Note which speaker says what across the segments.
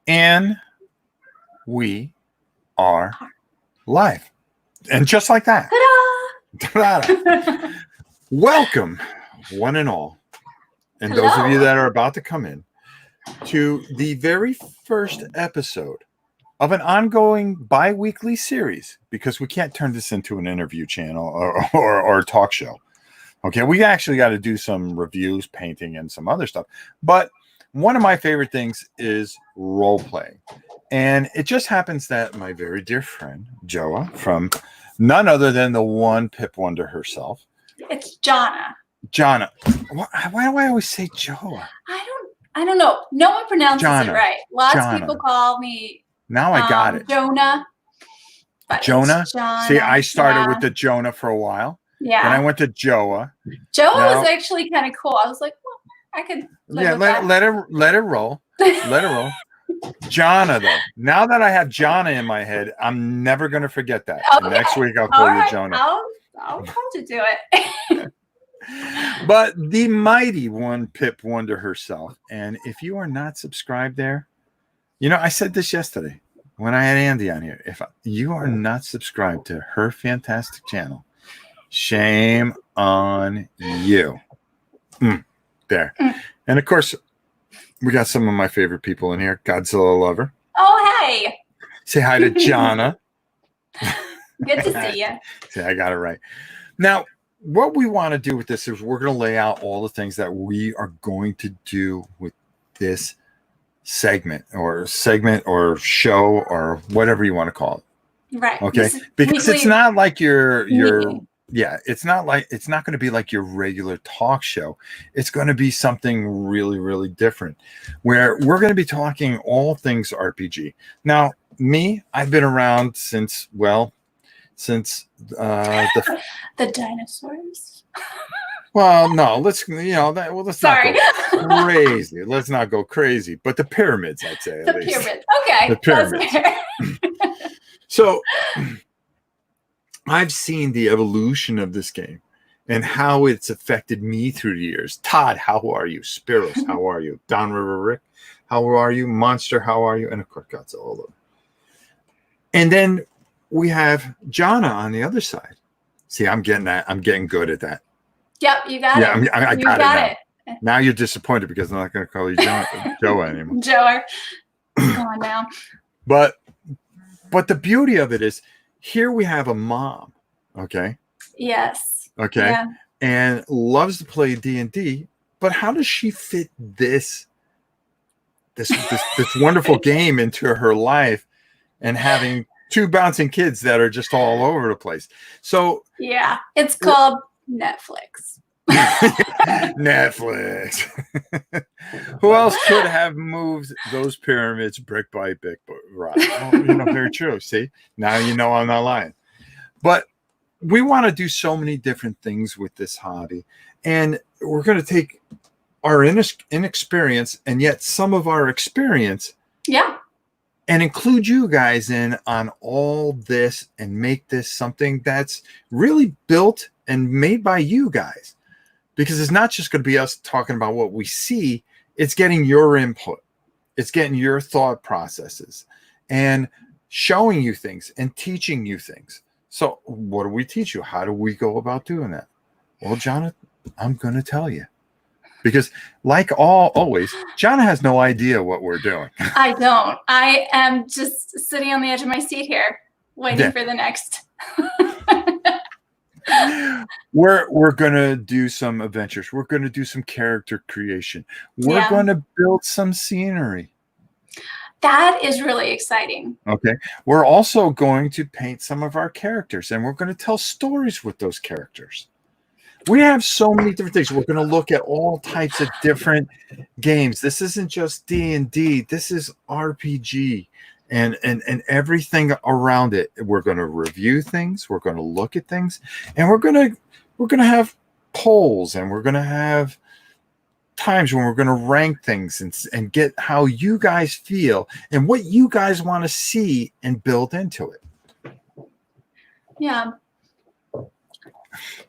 Speaker 1: And we are live. And just like that. Ta-da! Welcome, one and all, and
Speaker 2: Hello.
Speaker 1: those of you that are about to come in, to the very first episode of an ongoing bi-weekly series, because we can't turn this into an interview channel or a talk show. Okay, we actually got to do some reviews, painting, and some other stuff. But one of my favorite things is role playing. And it just happens that my very dear friend, Jona, from none other than the one Pip Wonder herself.
Speaker 2: It's Jona.
Speaker 1: Jona. Why do I always say Joa?
Speaker 2: I don't know. No one pronounces
Speaker 1: Jona.
Speaker 2: it right. Lots
Speaker 1: Jona.
Speaker 2: of people call me
Speaker 1: Now I got it.
Speaker 2: Jona. But
Speaker 1: Jona?
Speaker 2: Jona.
Speaker 1: See, I started with the Jona for a while.
Speaker 2: Yeah.
Speaker 1: Then I went to Joa.
Speaker 2: Joa was actually kind of cool. I was like, well, I could live with that.
Speaker 1: let it roll. Let it roll. Jona, though. Now that I have Jona in my head, I'm never going to forget that.
Speaker 2: Okay.
Speaker 1: Next week, I'll call you Jona.
Speaker 2: I'll come to do it.
Speaker 1: But the mighty one, Pip Wonder herself. And if you are not subscribed there, I said this yesterday when I had Andy on here. If you are not subscribed to her fantastic channel, shame on you. There. And of course, we got some of my favorite people in here. Godzilla Lover.
Speaker 2: Oh, hey.
Speaker 1: Say hi to Jona.
Speaker 2: Good to see you.
Speaker 1: See, I got it right. Now, what we want to do with this is we're going to lay out all the things that we are going to do with this segment or show or whatever you want to call it.
Speaker 2: Right.
Speaker 1: Okay. Because it's not like it's not going to be like your regular talk show. It's going to be something really, really different where we're going to be talking all things RPG. Now, I've been around since
Speaker 2: the dinosaurs.
Speaker 1: Well, no, let's not go crazy. Let's not go crazy. But the pyramids, I'd say.
Speaker 2: The pyramids. Okay.
Speaker 1: The pyramids. So I've seen the evolution of this game and how it's affected me through the years. Todd, how are you? Spiros, how are you? Downriver Rick, how are you? Monster, how are you? And of course, Godzilla. And then we have Jona on the other side. See, I'm getting that. I'm getting good at that.
Speaker 2: Yep, you got it.
Speaker 1: I got it. Now you're disappointed because I'm not going to call you Joa anymore.
Speaker 2: Joa. Come on now.
Speaker 1: But the beauty of it is, here we have a mom, okay?
Speaker 2: Yes.
Speaker 1: Okay.
Speaker 2: Yeah.
Speaker 1: And loves to play D&D, but how does she fit this wonderful game into her life and having two bouncing kids that are just all over the place? So
Speaker 2: yeah, it's called Netflix.
Speaker 1: Netflix. Who else could have moved those pyramids brick by brick? Right. Well, very true. See, now I'm not lying. But we want to do so many different things with this hobby, and we're going to take our inexperience and yet some of our experience.
Speaker 2: Yeah.
Speaker 1: And include you guys in on all this and make this something that's really built and made by you guys. Because it's not just going to be us talking about what we see. It's getting your input. It's getting your thought processes and showing you things and teaching you things. So what do we teach you? How do we go about doing that? Well, Jona, I'm going to tell you. Because like always, Jona has no idea what we're doing.
Speaker 2: I don't. I am just sitting on the edge of my seat here, waiting for the next.
Speaker 1: We're going to do some adventures. We're going to do some character creation. We're going to build some scenery.
Speaker 2: That is really exciting.
Speaker 1: Okay. We're also going to paint some of our characters, and we're going to tell stories with those characters. We have so many different things. We're going to look at all types of different games. This isn't just D&D. This is RPG and everything around it. We're going to review things. We're going to look at things, and we're going to have polls, and we're going to have times when we're going to rank things and get how you guys feel and what you guys want to see and build into it.
Speaker 2: Yeah.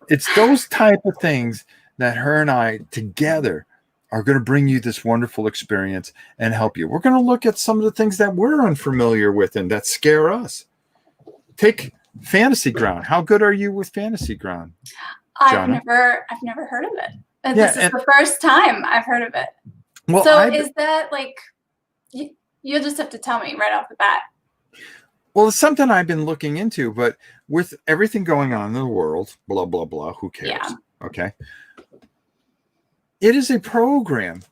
Speaker 1: It's those type of things that her and I together are going to bring you this wonderful experience and help you. We're going to look at some of the things that we're unfamiliar with and that scare us. Take Fantasy Ground. How good are you with Fantasy Ground, Jona?
Speaker 2: I've never heard of it. This is the first time I've heard of it. Well, so is that like, you'll just have to tell me right off the bat.
Speaker 1: Well, it's something I've been looking into, but with everything going on in the world, blah, blah, blah, who cares? Yeah. Okay. It is a program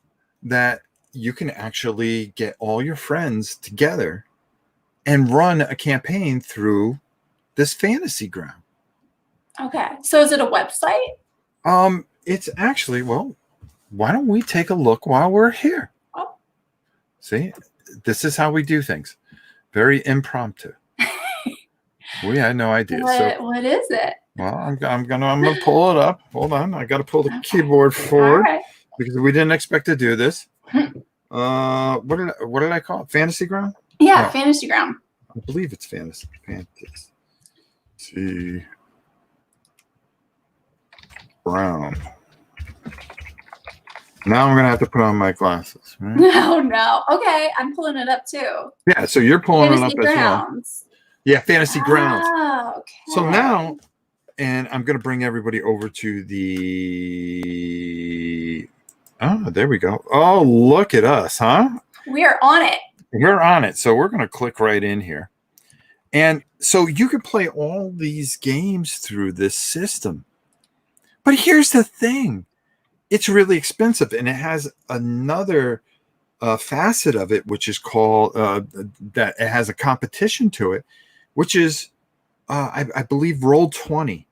Speaker 1: that you can actually get all your friends together and run a campaign through this Fantasy Ground.
Speaker 2: Okay. So is it a website?
Speaker 1: It's actually, well, why don't we take a look while we're here? Oh. See, this is how we do things. Very impromptu. We had no idea.
Speaker 2: What is it?
Speaker 1: Well, I'm gonna pull it up. Hold on, I got to pull the keyboard forward because we didn't expect to do this. What did I call it? Fantasy Ground?
Speaker 2: Yeah, no, Fantasy Ground.
Speaker 1: I believe it's Fantasy Ground. Now I'm gonna have to put on my glasses. Right?
Speaker 2: No. Okay, I'm pulling it up too.
Speaker 1: Yeah, so you're pulling
Speaker 2: Fantasy
Speaker 1: it up
Speaker 2: Grounds.
Speaker 1: As well. Yeah, Fantasy Grounds.
Speaker 2: Okay.
Speaker 1: So now, and I'm going to bring everybody over to the. Oh, there we go. Oh, look at us, huh?
Speaker 2: We are on it.
Speaker 1: We're on it. So we're going to click right in here. And so you can play all these games through this system. But here's the thing. It's really expensive, and it has another facet of it, which is called that it has a competition to it, which is, I believe, Roll20.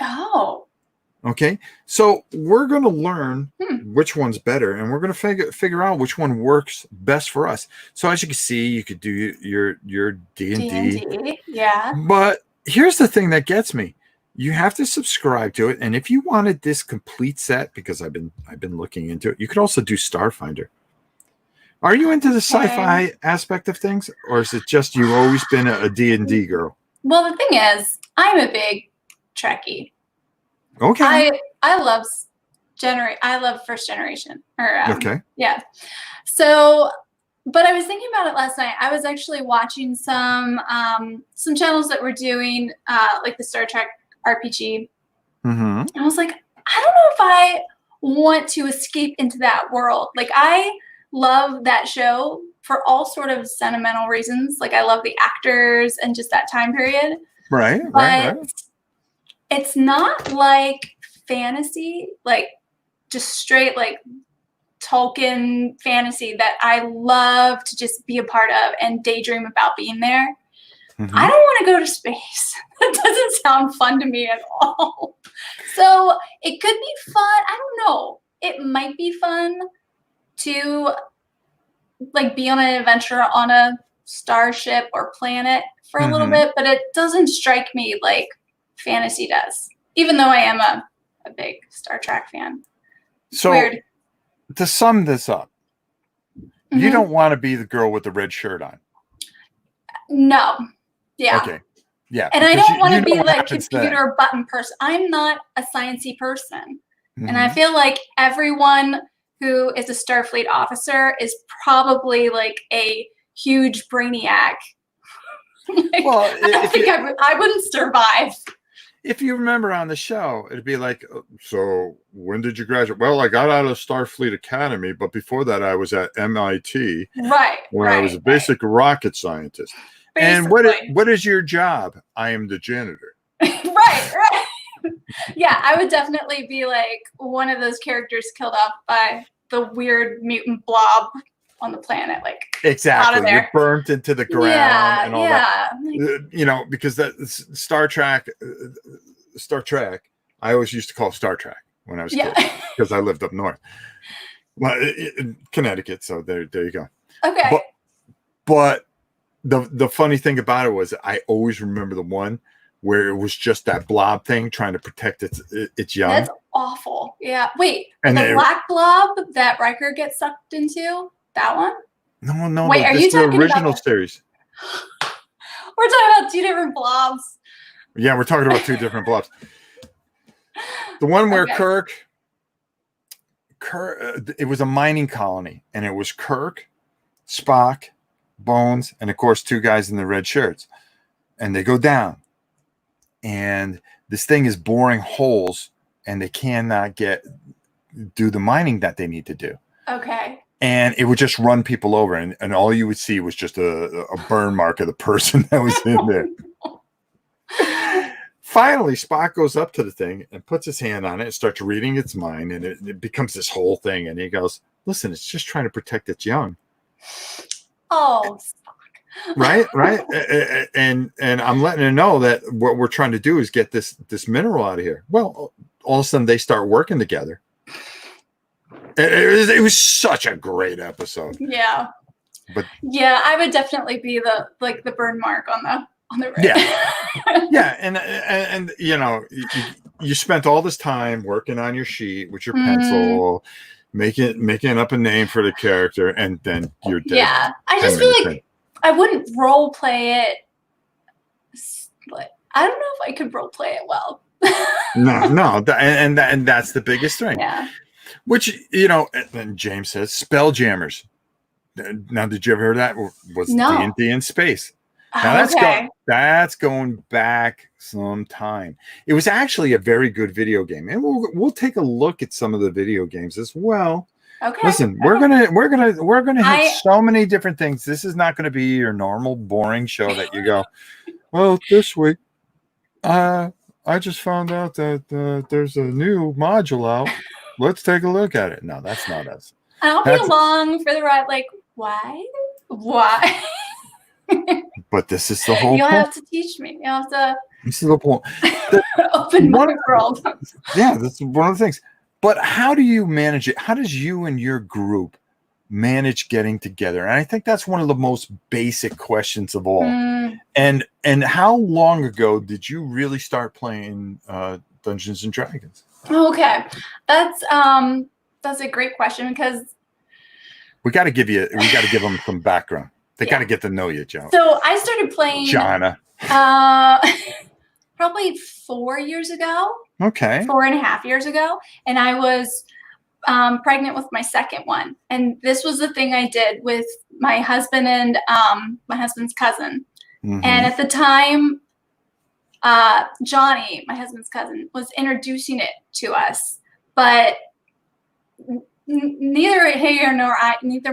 Speaker 2: Oh.
Speaker 1: Okay. So we're going to learn which one's better, and we're going to figure out which one works best for us. So as you can see, you could do your D&D.
Speaker 2: Yeah.
Speaker 1: But here's the thing that gets me. You have to subscribe to it, and if you wanted this complete set, because I've been looking into it, you could also do Starfinder. Are you into the sci-fi aspect of things, or is it just you've always been a D&D girl?
Speaker 2: Well, the thing is, I'm a big Trekkie.
Speaker 1: Okay.
Speaker 2: I love first generation.
Speaker 1: Okay.
Speaker 2: Yeah. So, but I was thinking about it last night. I was actually watching some channels that were doing like the Star Trek RPG.
Speaker 1: Mm-hmm.
Speaker 2: And I was like, I don't know if I want to escape into that world. Like, I love that show for all sort of sentimental reasons. Like, I love the actors and just that time period.
Speaker 1: Right.
Speaker 2: It's not like fantasy, like just straight like Tolkien fantasy that I love to just be a part of and daydream about being there. Mm-hmm. I don't want to go to space. That doesn't sound fun to me at all. So it could be fun. I don't know. It might be fun to like be on an adventure on a starship or planet for a little bit, but it doesn't strike me like fantasy does, even though I am a big Star Trek fan.
Speaker 1: So weird. To sum this up, you don't want to be the girl with the red shirt on.
Speaker 2: No. Yeah.
Speaker 1: Okay. Yeah.
Speaker 2: And I don't want to be like computer button person. I'm not a sciencey person. And I feel like everyone who is a Starfleet officer is probably like a huge brainiac. Like, well, I wouldn't survive.
Speaker 1: If you remember on the show, it'd be like, so when did you graduate? Well, I got out of Starfleet Academy, but before that I was at MIT.
Speaker 2: Right.
Speaker 1: Where I was a basic rocket scientist. Basically. And what is your job? I am the janitor.
Speaker 2: Right. Yeah, I would definitely be like one of those characters killed off by the weird mutant blob on the planet, like
Speaker 1: exactly.
Speaker 2: Out of there.
Speaker 1: You're burnt into the ground and all that. You know, because that Star Trek. I always used to call it Star Trek when I was a kid because I lived up north, well, in Connecticut. So there you go.
Speaker 2: Okay.
Speaker 1: But the funny thing about it was I always remember the one where it was just that blob thing trying to protect its young.
Speaker 2: That's awful. Yeah. Wait, and the black blob that Riker gets sucked into? That one?
Speaker 1: No.
Speaker 2: Wait, are you talking
Speaker 1: the original series?
Speaker 2: We're talking about two different blobs.
Speaker 1: Yeah, we're talking about two different blobs. The one where Kirk it was a mining colony, and it was Kirk, Spock, Bones, and of course 2 guys in the red shirts. And they go down, and this thing is boring holes, and they cannot do the mining that they need to do.
Speaker 2: Okay.
Speaker 1: And it would just run people over, and all you would see was just a burn mark of the person that was in there. Finally, Spock goes up to the thing and puts his hand on it and starts reading its mind, and it becomes this whole thing. And he goes, "Listen, it's just trying to protect its young."
Speaker 2: Oh,
Speaker 1: right. And I'm letting it know that what we're trying to do is get this mineral out of here. Well, all of a sudden they start working together. It was such a great episode.
Speaker 2: Yeah.
Speaker 1: But
Speaker 2: yeah, I would definitely be the burn mark on the red.
Speaker 1: Yeah. And you know, you spent all this time working on your sheet with your pencil, making up a name for the character, and then you're dead.
Speaker 2: Yeah. I just feel like I wouldn't role play it. But I don't know if I could role play it well.
Speaker 1: No, and that's the biggest thing.
Speaker 2: Yeah.
Speaker 1: Which, you know, and James says Spelljammers. Now, did you ever hear that? Was D&D in space? Now that's going back some time. It was actually a very good video game, and we'll take a look at some of the video games as well.
Speaker 2: Okay.
Speaker 1: Listen, we're gonna hit so many different things. This is not going to be your normal boring show that you go, well, this week, I just found out that there's a new module out. Let's take a look at it. No, that's not us.
Speaker 2: I'll be along for the ride. Like, why?
Speaker 1: But this is the whole
Speaker 2: You'll
Speaker 1: point.
Speaker 2: have to teach me. You'll have to
Speaker 1: This is the point.
Speaker 2: open my world.
Speaker 1: Yeah, that's one of the things. But how do you manage it? How does you and your group manage getting together? And I think that's one of the most basic questions of all. And how long ago did you really start playing Dungeons and Dragons?
Speaker 2: Okay, that's a great question, because
Speaker 1: we got to give them some background. They got to get to know you, Joe.
Speaker 2: So I started playing
Speaker 1: Jona.
Speaker 2: Probably 4 years ago.
Speaker 1: Okay.
Speaker 2: 4.5 years ago, and I was pregnant with my second one, and this was the thing I did with my husband and my husband's cousin. And at the time, Johnny, my husband's cousin, was introducing it to us, but neither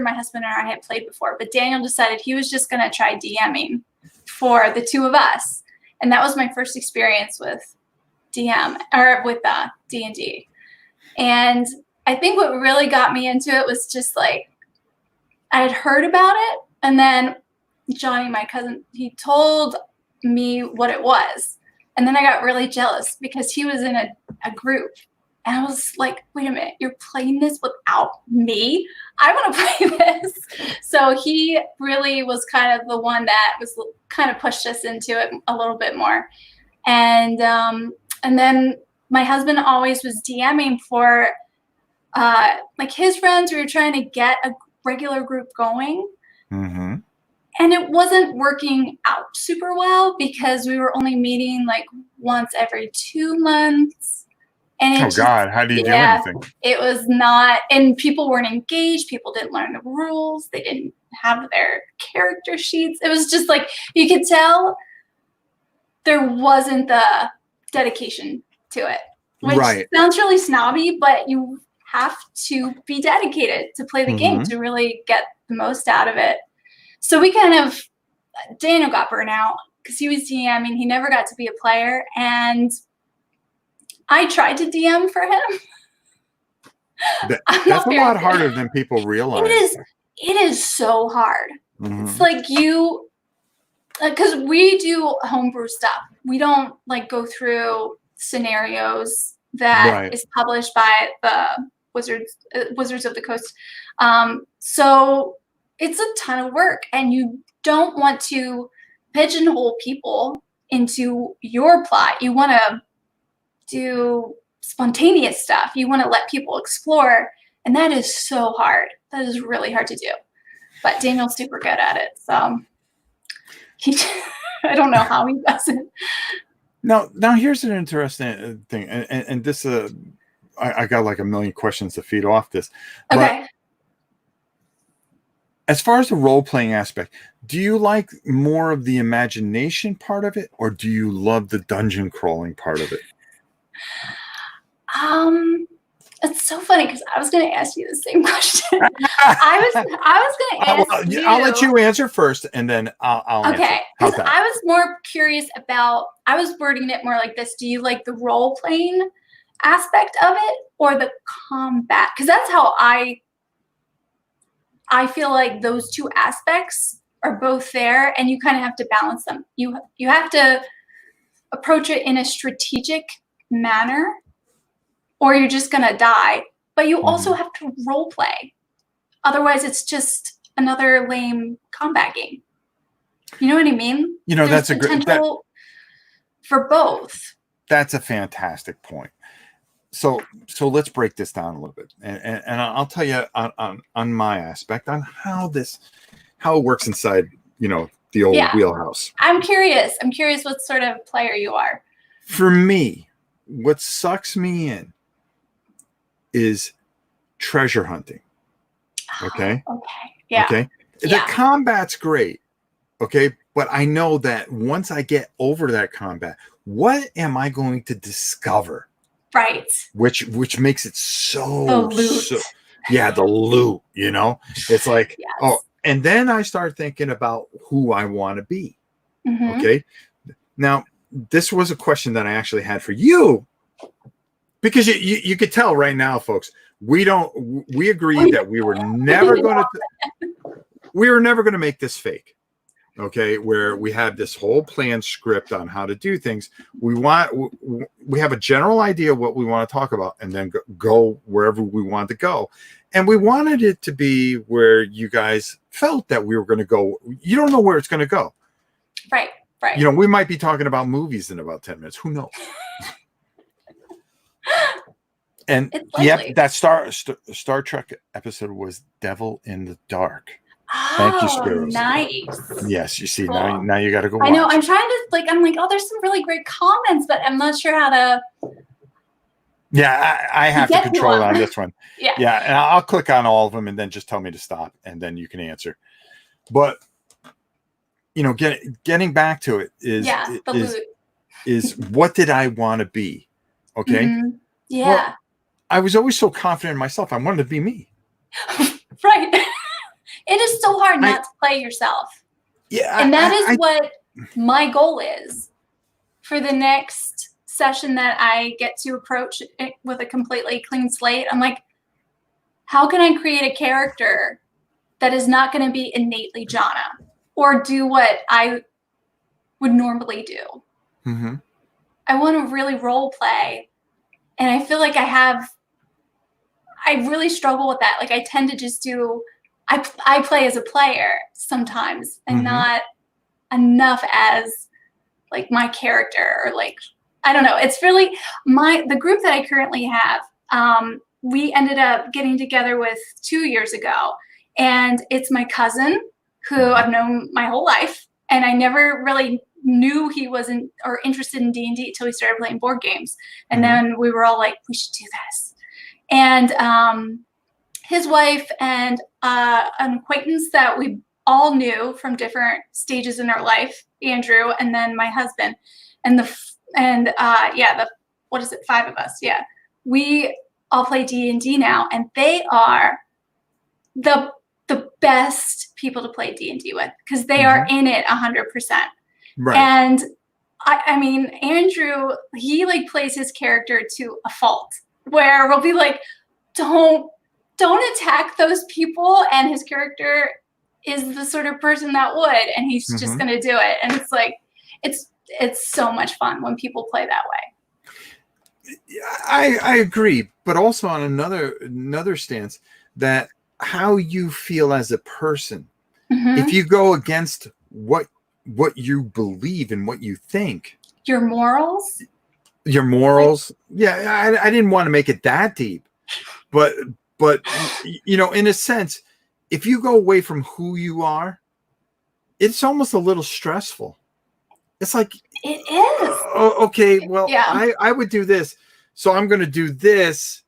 Speaker 2: my husband or I had played before. But Daniel decided he was just going to try DMing for the two of us, and that was my first experience with D&D. And I think what really got me into it was just like, I had heard about it, and then Johnny, my cousin, he told me what it was. And then I got really jealous because he was in a group. And I was like, wait a minute, you're playing this without me? I want to play this. So he really was kind of the one that was kind of pushed us into it a little bit more. And then my husband always was DMing for like his friends. We were trying to get a regular group going. And it wasn't working out super well because we were only meeting like once every 2 months. And
Speaker 1: how do you do anything?
Speaker 2: It was not, and people weren't engaged. People didn't learn the rules. They didn't have their character sheets. It was just like, you could tell there wasn't the dedication to it, which sounds really snobby, but you have to be dedicated to play the game to really get the most out of it. So we Daniel got burnt out because he was DMing. He never got to be a player. And I tried to DM for him.
Speaker 1: That's a lot harder than people realize.
Speaker 2: It is so hard. It's like because we do homebrew stuff. We don't like go through scenarios that is published by the Wizards of the Coast. So it's a ton of work, and you don't want to pigeonhole people into your plot. You want to do spontaneous stuff. You want to let people explore, and that is so hard. That is really hard to do. But Daniel's super good at it, so I don't know how he does it.
Speaker 1: Now here's an interesting thing, and this I got like a million questions to feed off this.
Speaker 2: Okay.
Speaker 1: But as far as the role-playing aspect, do you like more of the imagination part of it, or do you love the dungeon crawling part of it?
Speaker 2: It's so funny because I was going to ask you the same question. I was going to ask you.
Speaker 1: I'll let you answer first, and then I'll answer.
Speaker 2: Okay,
Speaker 1: How's
Speaker 2: because
Speaker 1: that?
Speaker 2: I was more curious about. I was wording it more like this. Do you like the role playing aspect of it or the combat? Because that's how I feel like those two aspects are both there, and you kind of have to balance them. You have to approach it in a strategic manner, or you're just gonna die. But you also have to role play. Otherwise, it's just another lame combat game. You know what I mean?
Speaker 1: You know,
Speaker 2: There's
Speaker 1: that's a great
Speaker 2: potential for both.
Speaker 1: That's a fantastic point. So let's break this down a little bit, and I'll tell you on my aspect on how it works inside, you know, the old wheelhouse.
Speaker 2: I'm curious what sort of player you are.
Speaker 1: For me, what sucks me in is treasure hunting. Okay.
Speaker 2: Okay. Yeah.
Speaker 1: Okay. The combat's great. Okay. But I know that once I get over that combat, what am I going to discover?
Speaker 2: Right.
Speaker 1: Which makes it so,
Speaker 2: the loot.
Speaker 1: The loot, you know, it's like,
Speaker 2: yes.
Speaker 1: Oh, and then I start thinking about who I want to be.
Speaker 2: Mm-hmm.
Speaker 1: Okay. Now, this was a question that I actually had for you, because you could tell right now, folks, we agreed that we were never going to make this fake. Okay, where we have this whole planned script on how to do things. We have a general idea of what we want to talk about, and then go wherever we want to go. And we wanted it to be where you guys felt that we were going to go. You don't know where it's going to go.
Speaker 2: Right.
Speaker 1: You know, we might be talking about movies in about 10 minutes. Who knows? And that Star Trek episode was Devil in the Dark. Thank you, Spiros.
Speaker 2: Nice.
Speaker 1: Yes, you see,
Speaker 2: cool.
Speaker 1: now you got to go watch.
Speaker 2: I know, I'm trying to, I'm like, oh, there's some really great comments, but I'm not sure how to.
Speaker 1: Yeah, I have to control on this one.
Speaker 2: Yeah,
Speaker 1: and I'll click on all of them and then just tell me to stop, and then you can answer. But, you know, getting back to it is what did I want to be? Okay?
Speaker 2: Mm-hmm. Yeah.
Speaker 1: Well, I was always so confident in myself. I wanted to be me.
Speaker 2: Right. It is so hard not to play yourself.
Speaker 1: Yeah.
Speaker 2: And that is what my goal is for the next session that I get to approach it with a completely clean slate. I'm like, how can I create a character that is not going to be innately Jona or do what I would normally do?
Speaker 1: Mm-hmm.
Speaker 2: I want to really role play. And I feel like I really struggle with that. Like I tend to just I play as a player sometimes and not enough as like my character or like, I don't know. It's really the group that I currently have. We ended up getting together with 2 years ago, and it's my cousin who I've known my whole life. And I never really knew he wasn't or interested in D&D until we started playing board games. And then we were all like, we should do this. And, his wife and an acquaintance that we all knew from different stages in our life, Andrew, and then my husband, what is it? 5 of us. Yeah, we all play D&D now, and they are the best people to play D&D with because they are in it 100%.
Speaker 1: Right.
Speaker 2: And I mean, Andrew, he like plays his character to a fault, where we'll be like, don't attack those people, and his character is the sort of person that would, and he's just gonna do it. And it's like it's so much fun when people play that way.
Speaker 1: I agree, but also on another stance, that how you feel as a person, if you go against what you believe and what you think,
Speaker 2: your morals,
Speaker 1: yeah, I didn't want to make it that deep, but you know, in a sense, if you go away from who you are, it's almost a little stressful. It's like,
Speaker 2: it is.
Speaker 1: Okay, well, I would do this, so I'm going to do this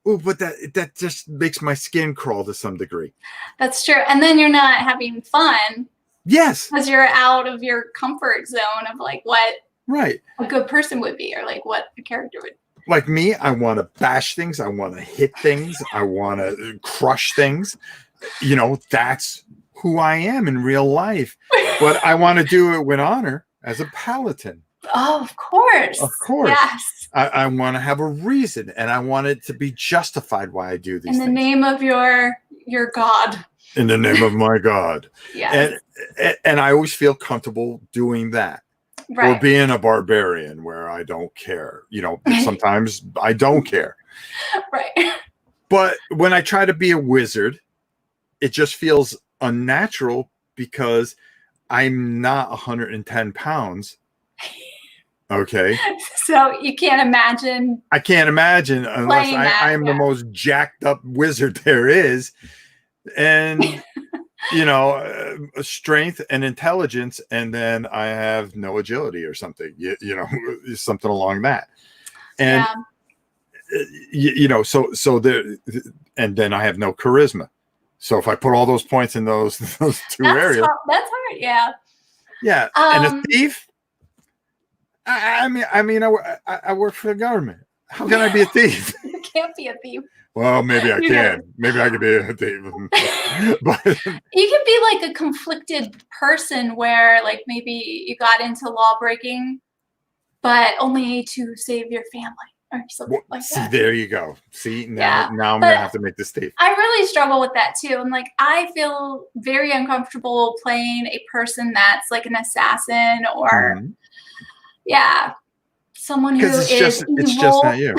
Speaker 1: Oh, but that just makes my skin crawl to some degree.
Speaker 2: That's true. And then you're not having fun.
Speaker 1: Yes.
Speaker 2: Because you're out of your comfort zone of like what
Speaker 1: right.
Speaker 2: a good person would be, or like what a character would.
Speaker 1: Like me, I want to bash things. I want to hit things. I want to crush things. You know, that's who I am in real life. But I want to do it with honor as a paladin.
Speaker 2: Oh, of course.
Speaker 1: Of course.
Speaker 2: Yes.
Speaker 1: I want to have a reason, and I want it to be justified why I do these
Speaker 2: things. In the name of your god.
Speaker 1: In the name of my God.
Speaker 2: Yes.
Speaker 1: And I always feel comfortable doing that. Right. Or being a barbarian where I don't care. You know, sometimes I don't care.
Speaker 2: Right.
Speaker 1: But when I try to be a wizard, it just feels unnatural because I'm not 110 pounds. Okay.
Speaker 2: So you can't imagine.
Speaker 1: I can't imagine unless I am the most jacked up wizard there is. And, you know, strength and intelligence. And then I have no agility or something, you know, something along that. And, you know, so there, and then I have no charisma. So if I put all those points in those two areas.
Speaker 2: That's hard. Yeah.
Speaker 1: Yeah. And a thief. I mean, I work for the government. How can I be a thief?
Speaker 2: You can't be a thief.
Speaker 1: Well, maybe I can. Maybe I could be a thief. But
Speaker 2: you can be like a conflicted person where, like, maybe you got into law breaking, but only to save your family or something like that.
Speaker 1: See, there you go. See, now I'm gonna have to make this thief.
Speaker 2: I really struggle with that too. I'm like, I feel very uncomfortable playing a person that's like an assassin or. Mm-hmm. Yeah, someone who is evil.
Speaker 1: It's just not you.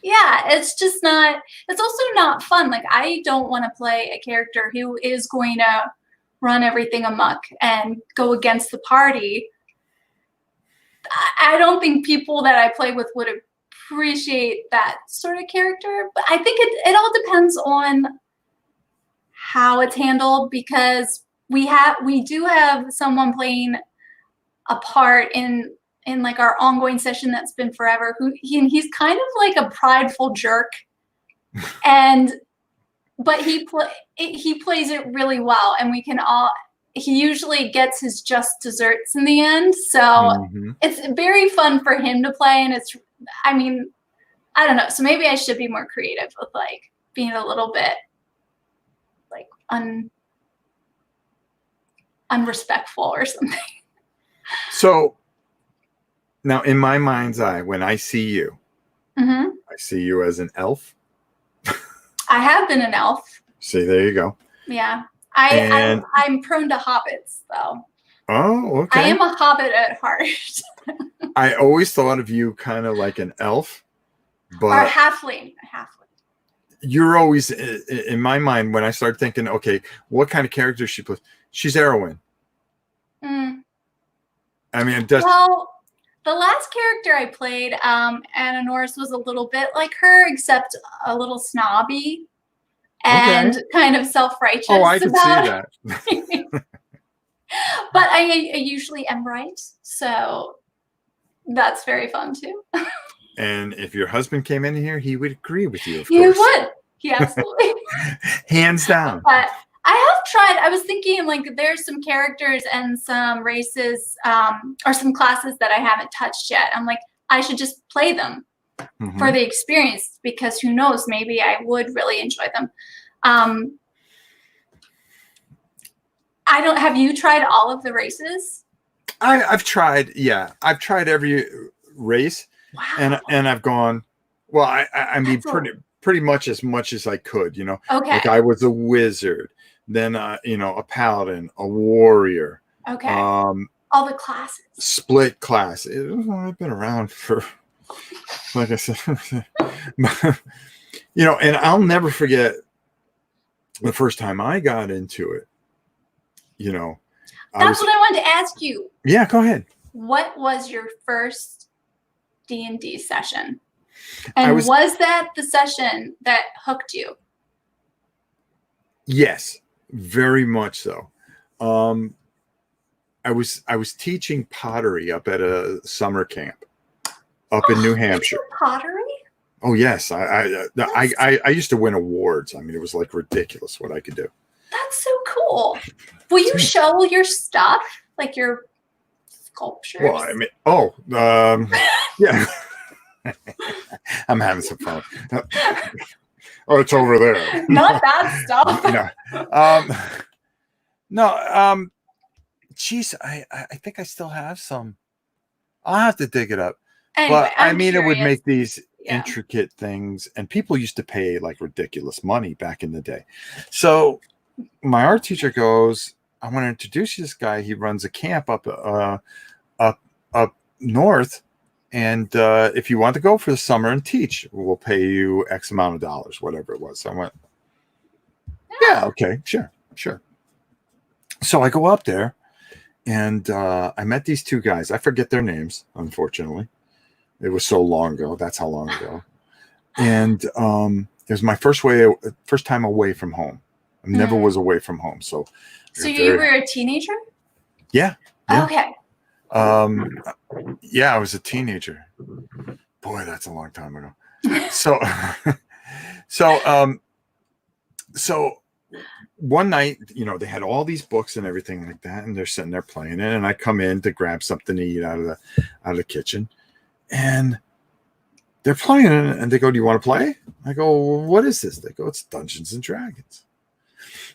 Speaker 2: Yeah, it's just not. It's also not fun. Like, I don't want to play a character who is going to run everything amok and go against the party. I don't think people that I play with would appreciate that sort of character. But I think it all depends on how it's handled, because we do have someone playing a part in like our ongoing session that's been forever, he's kind of like a prideful jerk, but he plays it really well, and he usually gets his just desserts in the end. So it's very fun for him to play, and I don't know. So maybe I should be more creative with like being a little bit like unrespectful or something.
Speaker 1: So now, in my mind's eye, when I see you, I see you as an elf.
Speaker 2: I have been an elf.
Speaker 1: See, there you go.
Speaker 2: Yeah. I'm prone to hobbits, though.
Speaker 1: Oh, okay.
Speaker 2: I am a hobbit at heart.
Speaker 1: I always thought of you kind of like an elf. But
Speaker 2: or a halfling.
Speaker 1: You're always, in my mind, when I start thinking, okay, what kind of character she plays? She's Erwin. I mean,
Speaker 2: well, the last character I played, Anna Norris, was a little bit like her, except a little snobby and kind of self-righteous.
Speaker 1: Oh, I can see that.
Speaker 2: But I usually am right, so that's very fun too.
Speaker 1: And if your husband came in here, he would agree with you, of course.
Speaker 2: He would. He absolutely.
Speaker 1: Hands down.
Speaker 2: But I have tried. I was thinking, like, there's some characters and some races or some classes that I haven't touched yet. I'm like, I should just play them for the experience, because who knows, maybe I would really enjoy them. Have you tried all of the races?
Speaker 1: I've tried. Yeah, I've tried every race. Wow. And I've gone, well, I mean, pretty much as I could, you know.
Speaker 2: Okay.
Speaker 1: Like I was a wizard. Then, you know, a paladin, a warrior.
Speaker 2: Okay. All the classes.
Speaker 1: Split class. I've been around for, like I said, you know, and I'll never forget the first time I got into it. You know.
Speaker 2: That's what I wanted to ask you.
Speaker 1: Yeah, go ahead.
Speaker 2: What was your first D&D session? And was that the session that hooked you?
Speaker 1: Yes. Very much so. I was teaching pottery up at a summer camp up in New Hampshire.
Speaker 2: Pottery?
Speaker 1: Oh yes, I used to win awards. I mean, it was like ridiculous what I could do.
Speaker 2: That's so cool. Will you show your stuff, like your sculptures?
Speaker 1: Well, I mean, yeah. I'm having some fun. Oh, it's over there.
Speaker 2: Not that stuff.
Speaker 1: No. No. Geez, I think I still have some. I'll have to dig it up.
Speaker 2: Anyway,
Speaker 1: But I
Speaker 2: I'm
Speaker 1: mean,
Speaker 2: curious.
Speaker 1: it would make these
Speaker 2: Yeah.
Speaker 1: intricate things, and people used to pay like ridiculous money back in the day. So my art teacher goes, "I want to introduce you to this guy. He runs a camp up north, and if you want to go for the summer and teach, we'll pay you X amount of dollars, whatever it was." So I went, "Yeah, okay, sure." So I go up there, and I met these two guys. I forget their names, unfortunately. It was so long ago. That's how long ago. And it was my first time away from home. I never was away from home. So
Speaker 2: you were a teenager?
Speaker 1: Yeah.
Speaker 2: Okay.
Speaker 1: Yeah, I was a teenager. Boy, that's a long time ago. So one night, they had all these books and everything like that, and they're sitting there playing it, and I come in to grab something to eat out of the kitchen, and they're playing it, and they go, "Do you want to play?" I go, "What is this?" They go, "It's Dungeons and Dragons."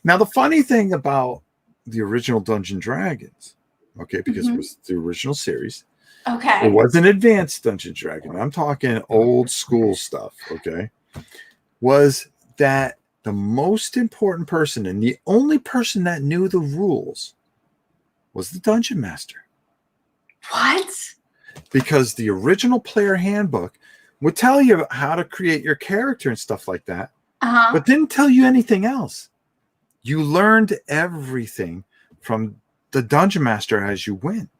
Speaker 1: Now, the funny thing about the original Dungeons and Dragons, okay, because it was the original series.
Speaker 2: Okay.
Speaker 1: It wasn't advanced Dungeons and Dragons. I'm talking old school stuff, okay? Was that the most important person and the only person that knew the rules was the Dungeon Master.
Speaker 2: What?
Speaker 1: Because the original player handbook would tell you how to create your character and stuff like that, but didn't tell you anything else. You learned everything from the Dungeon Master as you went.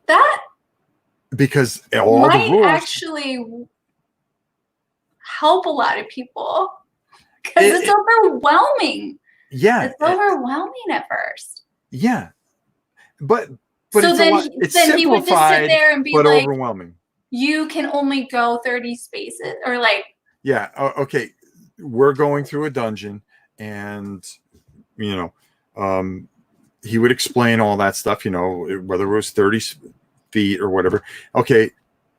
Speaker 2: That
Speaker 1: because all the rules
Speaker 2: actually help a lot of people because it's overwhelming.
Speaker 1: Yeah,
Speaker 2: it's overwhelming at first.
Speaker 1: Yeah, but
Speaker 2: so
Speaker 1: it's
Speaker 2: then he would just sit there and be
Speaker 1: but
Speaker 2: like,
Speaker 1: overwhelming.
Speaker 2: You can only go 30 spaces, or like.
Speaker 1: Yeah. Okay. We're going through a dungeon, and he would explain all that stuff. Whether it was 30 feet or whatever. Okay,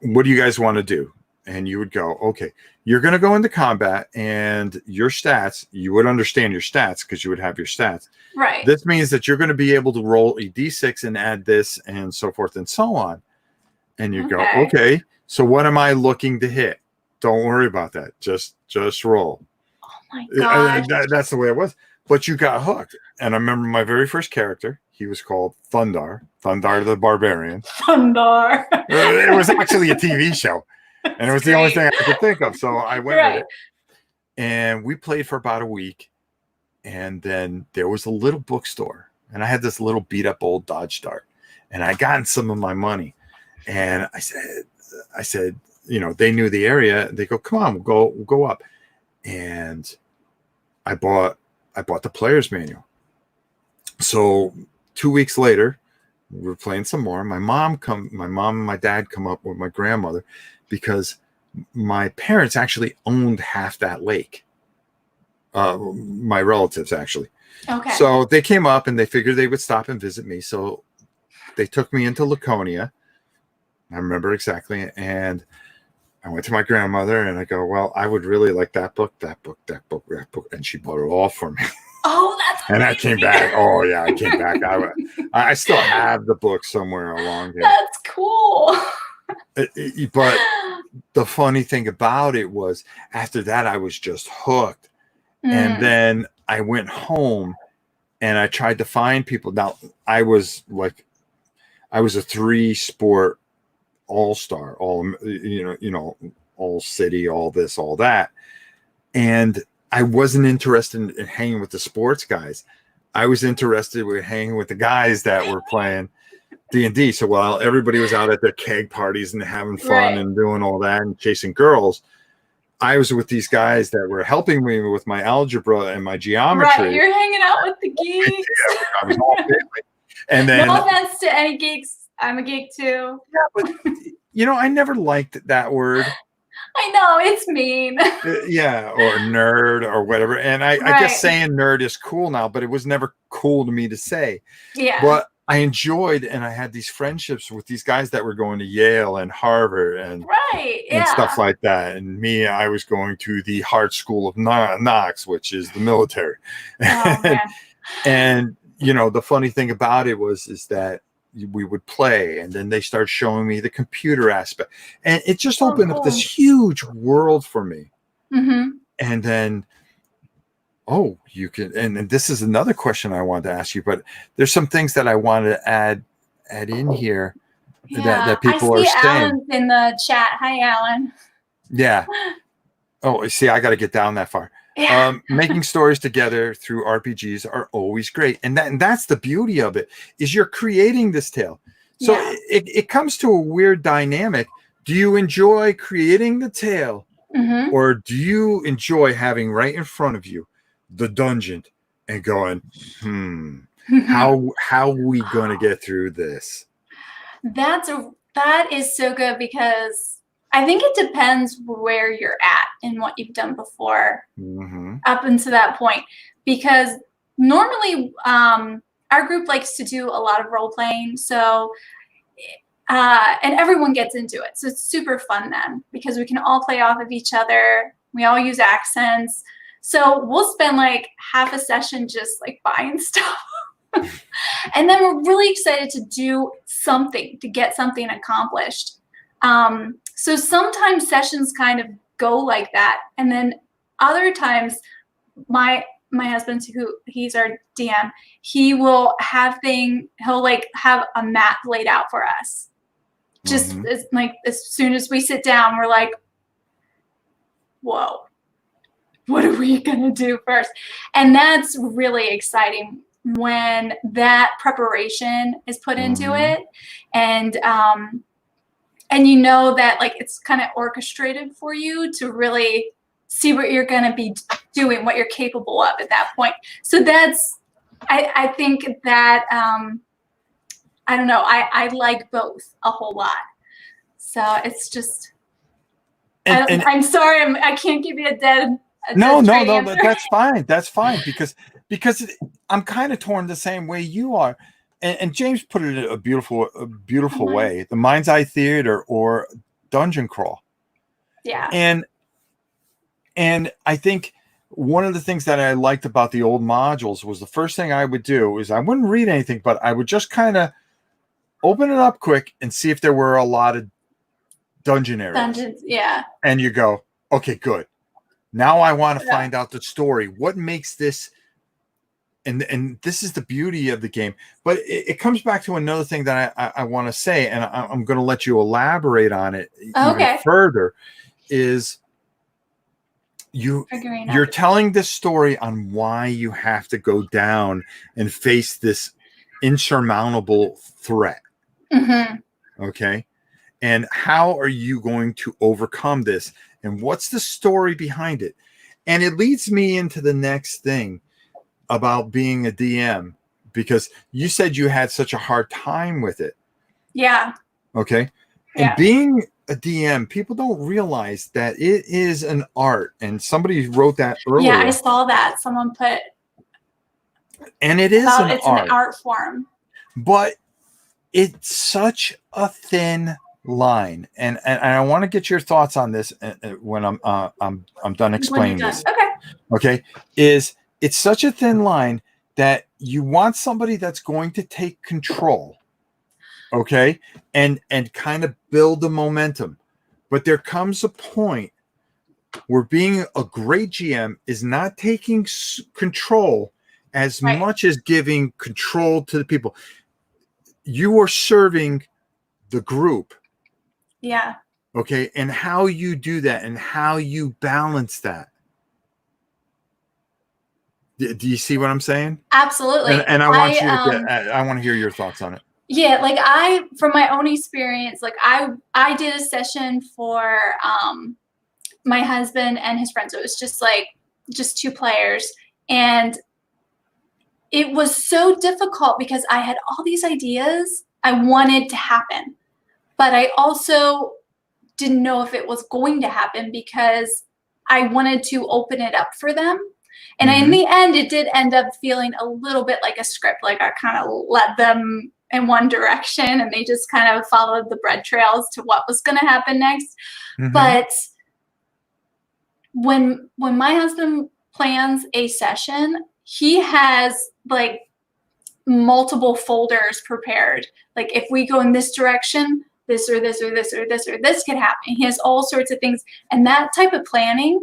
Speaker 1: what do you guys want to do? And you would go, okay, you're going to go into combat, and your stats, you would understand your stats because you would have your stats.
Speaker 2: Right.
Speaker 1: This means that you're going to be able to roll a d6 and add this and so forth and so on. And you go, okay, so what am I looking to hit? Don't worry about that. Just roll.
Speaker 2: Oh my gosh.
Speaker 1: That's the way it was. But you got hooked. And I remember my very first character. He was called Thundar the Barbarian.
Speaker 2: Thundar.
Speaker 1: It was actually a TV show. And it was the only thing I could think of. So I went with it. And we played for about a week. And then there was a little bookstore. And I had this little beat up old Dodge Dart. And I got some of my money. And I said, they knew the area. They go, come on, we'll go up. And I bought the player's manual. So 2 weeks later, we were playing some more. My mom and my dad come up with my grandmother because my parents actually owned half that lake. My relatives actually.
Speaker 2: Okay.
Speaker 1: So they came up and they figured they would stop and visit me. So they took me into Laconia. I remember exactly. And I went to my grandmother and I go, well, I would really like that book. And she bought it all for me.
Speaker 2: Oh, that's
Speaker 1: and I came back. Oh yeah, I came back. I still have the book somewhere along here.
Speaker 2: That's cool.
Speaker 1: But the funny thing about it was after that, I was just hooked. And then I went home and I tried to find people. Now I was a 3-sport all-star, all city, all this, all that. And I wasn't interested in hanging with the sports guys. I was interested in hanging with the guys that were playing D&D. So while everybody was out at their keg parties and having fun and doing all that and chasing girls, I was with these guys that were helping me with my algebra and my geometry.
Speaker 2: Right, you're hanging out with the geeks.
Speaker 1: Yeah, I was all family. And then,
Speaker 2: no offense to any geeks. I'm a geek too.
Speaker 1: Yeah, but I never liked that word.
Speaker 2: I know it's mean.
Speaker 1: Yeah, or nerd or whatever. And I guess
Speaker 2: Right.
Speaker 1: saying nerd is cool now, but it was never cool to me to say.
Speaker 2: Yeah.
Speaker 1: But I enjoyed, and I had these friendships with these guys that were going to Yale and Harvard
Speaker 2: Right.
Speaker 1: and stuff
Speaker 2: Yeah.
Speaker 1: like that. And me, I was going to the Hart School of Knox, which is the military.
Speaker 2: Oh
Speaker 1: and,
Speaker 2: man.
Speaker 1: and you know, the funny thing about it is that we would play, and then they start showing me the computer aspect, and it just
Speaker 2: Oh,
Speaker 1: opened up
Speaker 2: cool.
Speaker 1: this huge world for me.
Speaker 2: Mm-hmm.
Speaker 1: And then, oh, you can, and this is another question I wanted to ask you, but there's some things that I wanted to add in here
Speaker 2: Yeah.
Speaker 1: that
Speaker 2: I
Speaker 1: people are
Speaker 2: see
Speaker 1: saying.
Speaker 2: Alan's in the chat. Hi, Alan.
Speaker 1: Yeah. Oh, see, I got to get down that far.
Speaker 2: Yeah.
Speaker 1: Making stories together through RPGs are always great, and that's the beauty of it, is you're creating this tale. So
Speaker 2: Yeah.
Speaker 1: it comes to a weird dynamic. Do you enjoy creating the tale,
Speaker 2: Mm-hmm.
Speaker 1: or do you enjoy having right in front of you the dungeon and going, how are we going to get through this?
Speaker 2: That is so good, because I think it depends where you're at and what you've done before up until that point. Because normally our group likes to do a lot of role playing, so and everyone gets into it, so it's super fun then, because we can all play off of each other. We all use accents, so we'll spend like half a session just like buying stuff. And then we're really excited to do something, to get something accomplished. So sometimes sessions kind of go like that, and then other times my husband, who he's our DM, he'll like have a map laid out for us. Just as soon as we sit down, we're like, whoa, what are we gonna do first? And that's really exciting when that preparation is put into it, and you know that like it's kind of orchestrated for you to really see what you're going to be doing, what you're capable of at that point. So that's, I think that I don't know, I like both a whole lot. So it's just, I'm sorry, I can't give you a dead answer.
Speaker 1: That's fine. That's fine, because I'm kind of torn the same way you are. And James put it in a beautiful way: the mind's eye theater or dungeon crawl.
Speaker 2: Yeah.
Speaker 1: And I think one of the things that I liked about the old modules was the first thing I would do is I wouldn't read anything, but I would just kind of open it up quick and see if there were a lot of dungeons.
Speaker 2: Yeah.
Speaker 1: And you go, okay, good. Now I want to find out the story. What makes this? And this is the beauty of the game. But it comes back to another thing that I want to say, and I'm going to let you elaborate on it even further. Is you're telling this story on why you have to go down and face this insurmountable threat. Okay. And how are you going to overcome this? And what's the story behind it? And it leads me into the next thing about being a DM, because you said you had such a hard time with it.
Speaker 2: Yeah.
Speaker 1: Okay. And being a DM, people don't realize that it is an art. And somebody wrote that earlier.
Speaker 2: Yeah, I saw that. Someone put.
Speaker 1: And it is an
Speaker 2: art form.
Speaker 1: But it's such a thin line, and I want to get your thoughts on this when I'm done explaining this. Okay, it's such a thin line that you want somebody that's going to take control, okay, and kind of build the momentum, but there comes a point where being a great GM is not taking control as much as giving control to the people. You are serving the group.
Speaker 2: Yeah.
Speaker 1: Okay. And how you do that and how you balance that. Do you see what I'm saying?
Speaker 2: Absolutely.
Speaker 1: And I want I want to hear your thoughts on it.
Speaker 2: Yeah. Like from my own experience, like I did a session for my husband and his friends. So it was just two players. And it was so difficult because I had all these ideas I wanted to happen, but I also didn't know if it was going to happen because I wanted to open it up for them. And in the end, it did end up feeling a little bit like a script. Like I kind of led them in one direction and they just kind of followed the bread trails to what was going to happen next. But when my husband plans a session, he has like multiple folders prepared. Like if we go in this direction, this or this or this or this or this could happen. He has all sorts of things. And that type of planning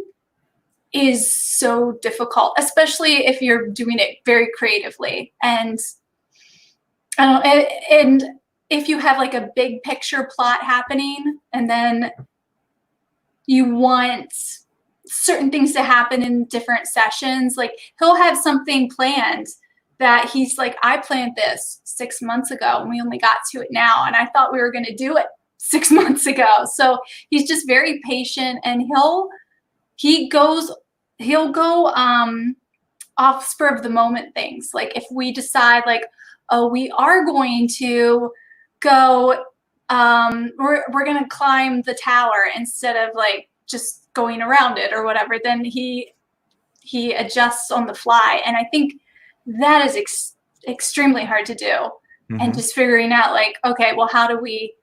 Speaker 2: is so difficult, especially if you're doing it very creatively. And and if you have like a big picture plot happening and then you want certain things to happen in different sessions, like he'll have something planned that he's like, I planned this 6 months ago and we only got to it now. And I thought we were going to do it 6 months ago. So he's just very patient and he'll go off spur of the moment things. Like if we decide like, oh, we are going to go, we're going to climb the tower instead of like just going around it or whatever, then he adjusts on the fly. And I think that is extremely hard to do. And just figuring out like, okay, well, how do we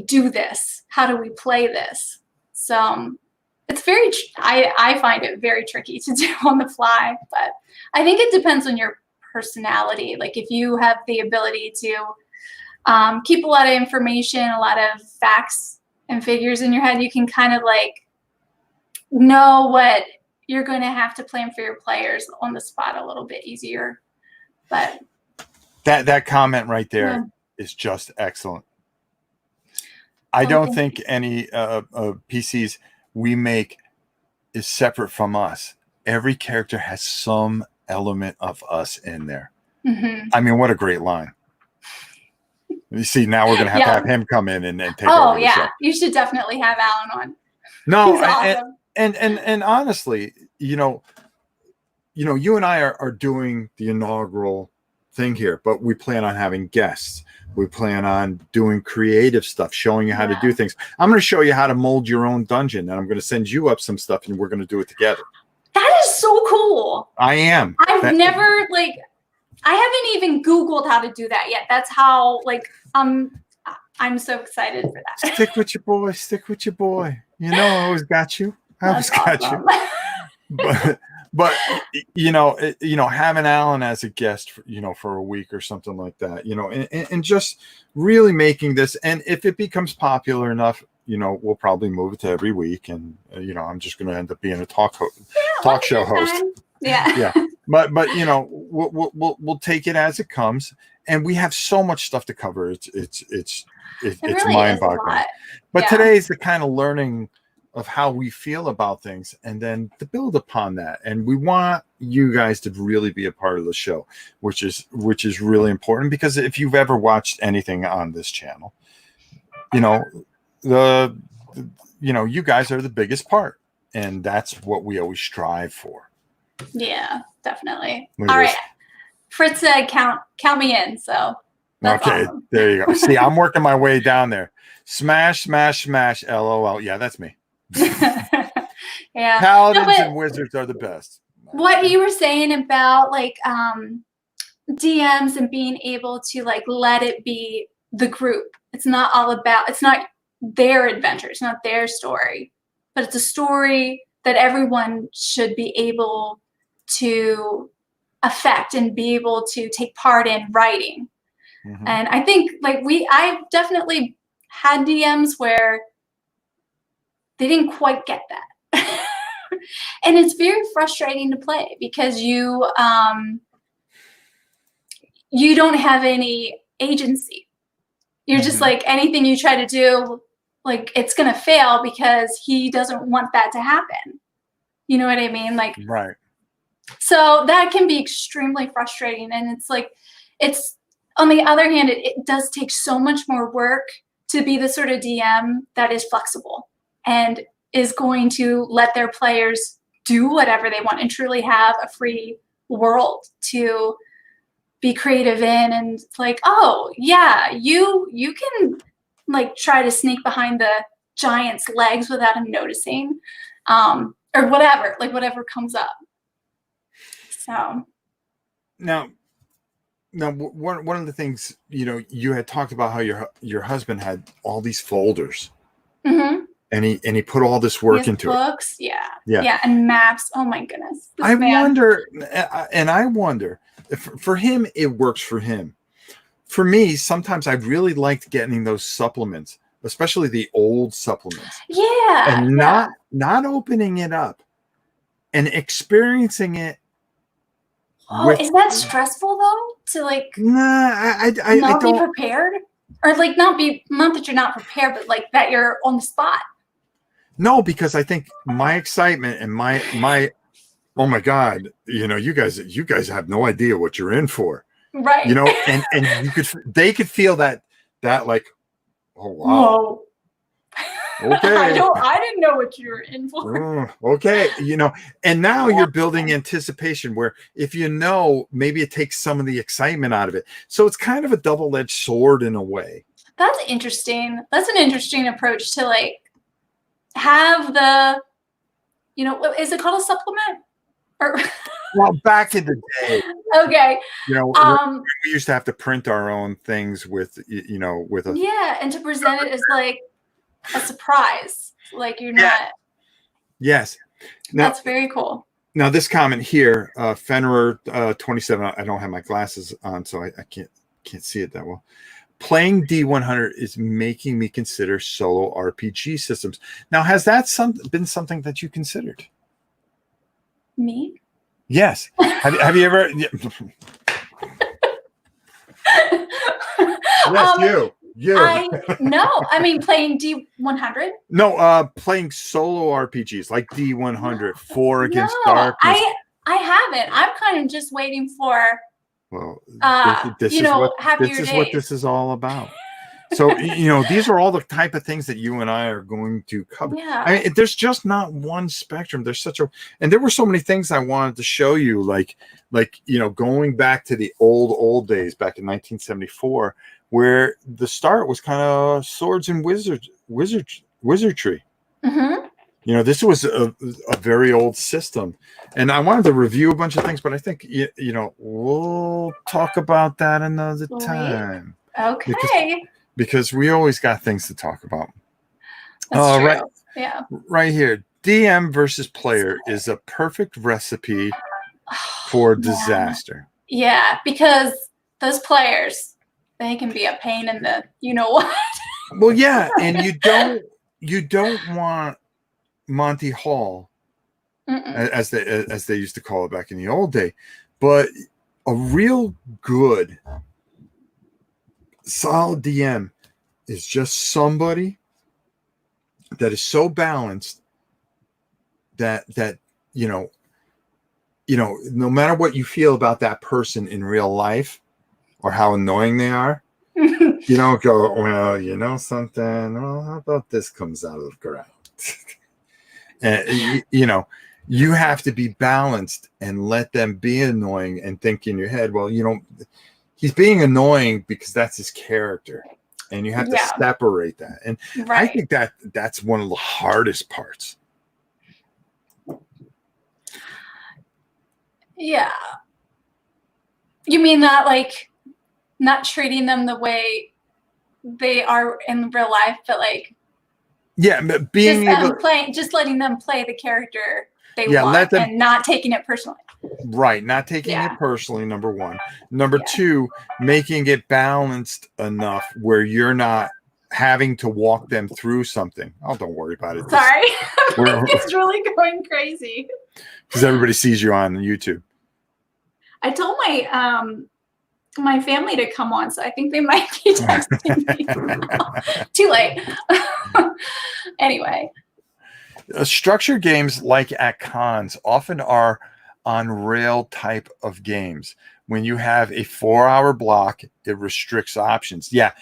Speaker 2: do this? How do we play this? So it's very, I find it very tricky to do on the fly, but I think it depends on your personality. Like if you have the ability to keep a lot of information, a lot of facts and figures in your head, you can kind of like know what you're going to have to plan for your players on the spot a little bit easier. But
Speaker 1: that comment right there is just excellent. I don't think any PCs we make is separate from us. Every character has some element of us in there. I mean, what a great line. You see, now we're going to have him come in and take over the show.
Speaker 2: You should definitely have Alan on.
Speaker 1: No,
Speaker 2: he's awesome.
Speaker 1: And honestly, you know, you and I are doing the inaugural thing here, but we plan on having guests. We plan on doing creative stuff, showing you how to do things. I'm going to show you how to mold your own dungeon, and I'm going to send you up some stuff, and we're going to do it together.
Speaker 2: That is so cool.
Speaker 1: I am.
Speaker 2: I haven't even Googled how to do that yet. That's how, like, I'm so excited for that.
Speaker 1: Stick with your boy. Stick with your boy. You know, I always got you. I always got you. But having Alan as a guest, for a week or something like that, and just really making this, and if it becomes popular enough, we'll probably move it to every week, and I'm just going to end up being a talk show host. Yeah. But we'll take it as it comes, and we have so much stuff to cover. It's
Speaker 2: really
Speaker 1: mind-boggling. But today is the kind of learning of how we feel about things, and then to build upon that. And we want you guys to really be a part of the show, which is really important, because if you've ever watched anything on this channel, you guys are the biggest part, and that's what we always strive for. Yeah,
Speaker 2: definitely. All right, Fritz said count me in, so that's
Speaker 1: okay, awesome. There you go. See, I'm working my way down there. Smash, smash, smash, LOL. Yeah, that's me. Paladins and wizards are the best.
Speaker 2: What you were saying about like DMs and being able to like let it be the group. It's not their adventure, it's not their story, but it's a story that everyone should be able to affect and be able to take part in writing. And I think like I've definitely had DMs where they didn't quite get that. And it's very frustrating to play because you don't have any agency. You're just like, anything you try to do, like it's going to fail because he doesn't want that to happen. You know what I mean? Like,
Speaker 1: right.
Speaker 2: So that can be extremely frustrating. And it's like, on the other hand, it does take so much more work to be the sort of DM that is flexible and is going to let their players do whatever they want and truly have a free world to be creative in. And it's like, oh yeah, you can like try to sneak behind the giant's legs without him noticing, or whatever, like whatever comes up. So
Speaker 1: Now, one of the things, you had talked about how your husband had all these folders,
Speaker 2: mhm.
Speaker 1: and he put all this
Speaker 2: He
Speaker 1: work
Speaker 2: has
Speaker 1: into it.
Speaker 2: books, yeah,
Speaker 1: Yeah.
Speaker 2: yeah, and maps. Oh my goodness, this
Speaker 1: I
Speaker 2: man.
Speaker 1: wonder if for him it works for him. For me, sometimes I really liked getting those supplements, especially the old supplements,
Speaker 2: Yeah,
Speaker 1: and
Speaker 2: yeah.
Speaker 1: not opening it up and experiencing it
Speaker 2: Oh,
Speaker 1: with.
Speaker 2: is that stressful though? To like
Speaker 1: Nah, I
Speaker 2: not be
Speaker 1: don't.
Speaker 2: prepared, or like not that you're not prepared, but like that you're on the spot.
Speaker 1: No, because I think my excitement and my oh my God, you guys have no idea what you're in for,
Speaker 2: Right.
Speaker 1: and they could feel that like, oh wow,
Speaker 2: Whoa.
Speaker 1: okay,
Speaker 2: I didn't know what you were in for.
Speaker 1: okay, and now you're building anticipation where if maybe it takes some of the excitement out of it. So it's kind of a double-edged sword in a way.
Speaker 2: That's interesting. That's an interesting approach to like have the, is it called a supplement? Or
Speaker 1: Well, back in the day,
Speaker 2: okay.
Speaker 1: we used to have to print our own things with a.
Speaker 2: Yeah, and to present it as like a surprise. Like you're not.
Speaker 1: Yes. Now,
Speaker 2: That's very cool.
Speaker 1: Now this comment here, Fenrir 27. I don't have my glasses on, so I can't see it that well. Playing D100 is making me consider solo RPG systems. Now, has that been something that you considered?
Speaker 2: Me?
Speaker 1: Yes. Have you ever? Yes, you.
Speaker 2: No, I mean playing D100.
Speaker 1: No, playing solo RPGs like D100, Four Against Darkness.
Speaker 2: I haven't. I'm kind of just waiting for.
Speaker 1: Well,
Speaker 2: this is
Speaker 1: what this is all about. So, these are all the type of things that you and I are going to cover.
Speaker 2: Yeah.
Speaker 1: I mean, there's just not one spectrum. There's and there were so many things I wanted to show you, like, going back to the old days back in 1974, where the start was kind of swords and wizardry.
Speaker 2: Mm-hmm.
Speaker 1: This was a very old system, and I wanted to review a bunch of things, but I think, we'll talk about that another time.
Speaker 2: Okay.
Speaker 1: Because we always got things to talk about.
Speaker 2: That's true.
Speaker 1: Right,
Speaker 2: yeah.
Speaker 1: Right here, DM versus player is a perfect recipe for disaster.
Speaker 2: Yeah, because those players, they can be a pain in the what.
Speaker 1: Well, yeah, and you don't want Monty Hall, as they used to call it back in the old day, but a real good solid DM is just somebody that is so balanced that no matter what you feel about that person in real life or how annoying they are, you don't go, well, something, well, how about this comes out of the ground? And you have to be balanced and let them be annoying and think in your head, well, he's being annoying because that's his character, and you have to separate that. And I think that's one of the hardest parts.
Speaker 2: Yeah. You mean that, like, not treating them the way they are in real life, but like,
Speaker 1: but being
Speaker 2: just letting them play the character they want, and not taking it personally.
Speaker 1: Right, not taking it personally, number one. Number two, making it balanced enough where you're not having to walk them through something. Oh, don't worry about it.
Speaker 2: Sorry. It's really going crazy.
Speaker 1: Because everybody sees you on YouTube.
Speaker 2: I told my family to come on, so I think they might be texting me. Too late. Anyway.
Speaker 1: Structured games like at cons often are on rail type of games. When you have a 4-hour block, it restricts options. Yeah,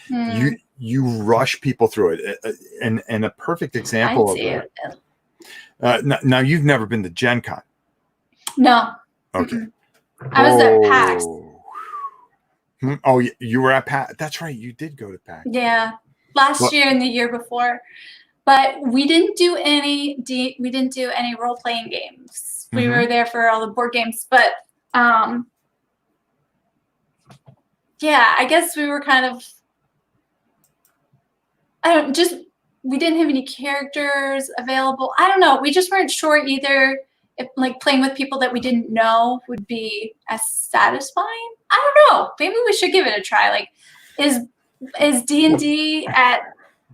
Speaker 1: you rush people through it. And a perfect example of that. Now you've never been to Gen Con.
Speaker 2: No.
Speaker 1: Okay.
Speaker 2: I was at PAX.
Speaker 1: Oh, you were at PAX. That's right. You did go to PAX.
Speaker 2: Yeah. last
Speaker 1: Well,
Speaker 2: year and the year before. But we didn't do any role playing games. We were there for all the board games, but yeah, I guess we were kind of we didn't have any characters available. I don't know. We just weren't sure either if like playing with people that we didn't know would be as satisfying. I don't know. Maybe we should give it a try. Like, is D&D at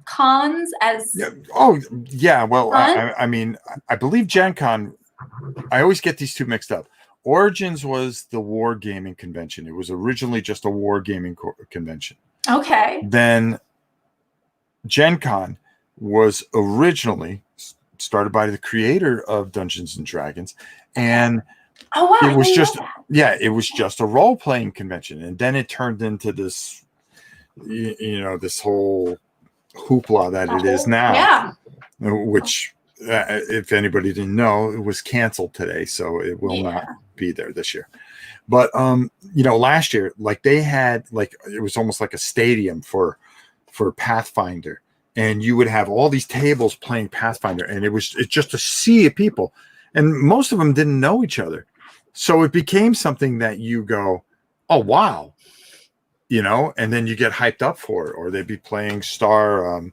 Speaker 2: cons as
Speaker 1: oh yeah, well,
Speaker 2: fun?
Speaker 1: I mean, I believe Gen Con, I always get these two mixed up. Origins was the war gaming convention. It was originally just a war gaming convention.
Speaker 2: Okay.
Speaker 1: Then Gen Con was originally started by the creator of Dungeons and Dragons, and
Speaker 2: Oh wow!
Speaker 1: it was just it was just a role playing convention, and then it turned into this, this whole hoopla that it is now.
Speaker 2: Yeah.
Speaker 1: Which, if anybody didn't know, it was canceled today, so it will not be there this year. But last year, like they had it was almost like a stadium for Pathfinder. And you would have all these tables playing Pathfinder, and it's just a sea of people, and most of them didn't know each other, so it became something that you go, "Oh wow," and then you get hyped up for it, or they'd be playing Starfinder,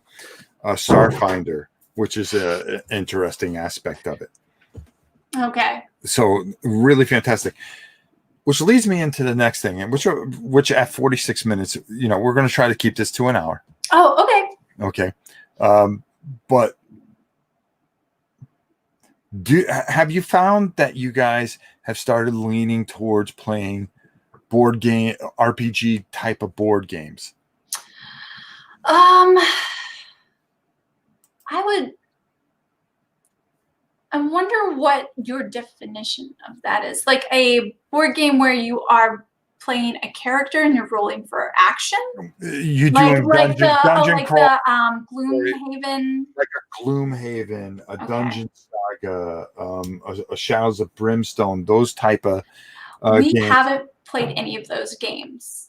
Speaker 1: which is an interesting aspect of it.
Speaker 2: Okay.
Speaker 1: So really fantastic. Which leads me into the next thing, and which at 46 minutes, we're going to try to keep this to an hour.
Speaker 2: Oh, okay.
Speaker 1: Okay. But have you found that you guys have started leaning towards playing board game RPG type of board games?
Speaker 2: I wonder what your definition of that is. Like a board game where you are playing a character and you're rolling for action.
Speaker 1: You doing dungeon crawl,
Speaker 2: Gloomhaven,
Speaker 1: like a Gloomhaven, a Dungeon Saga, a Shadows of Brimstone, those type of
Speaker 2: we
Speaker 1: games.
Speaker 2: haven't played any of those games.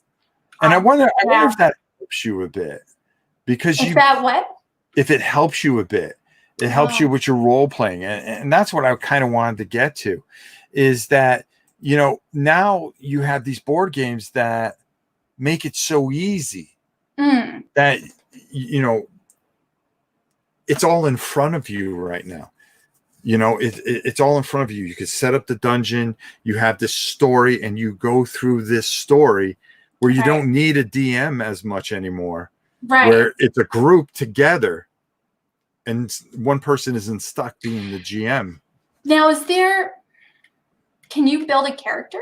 Speaker 1: And I wonder if that helps you a bit, because if it helps you a bit, it helps you with your role playing, and that's what I kind of wanted to get to, is that. Now you have these board games that make it so easy that, it's all in front of you right now. It's all in front of you. You can set up the dungeon, you have this story, and you go through this story where you don't need a DM as much anymore, where it's a group together and one person isn't stuck being the GM.
Speaker 2: Now, can you build a character?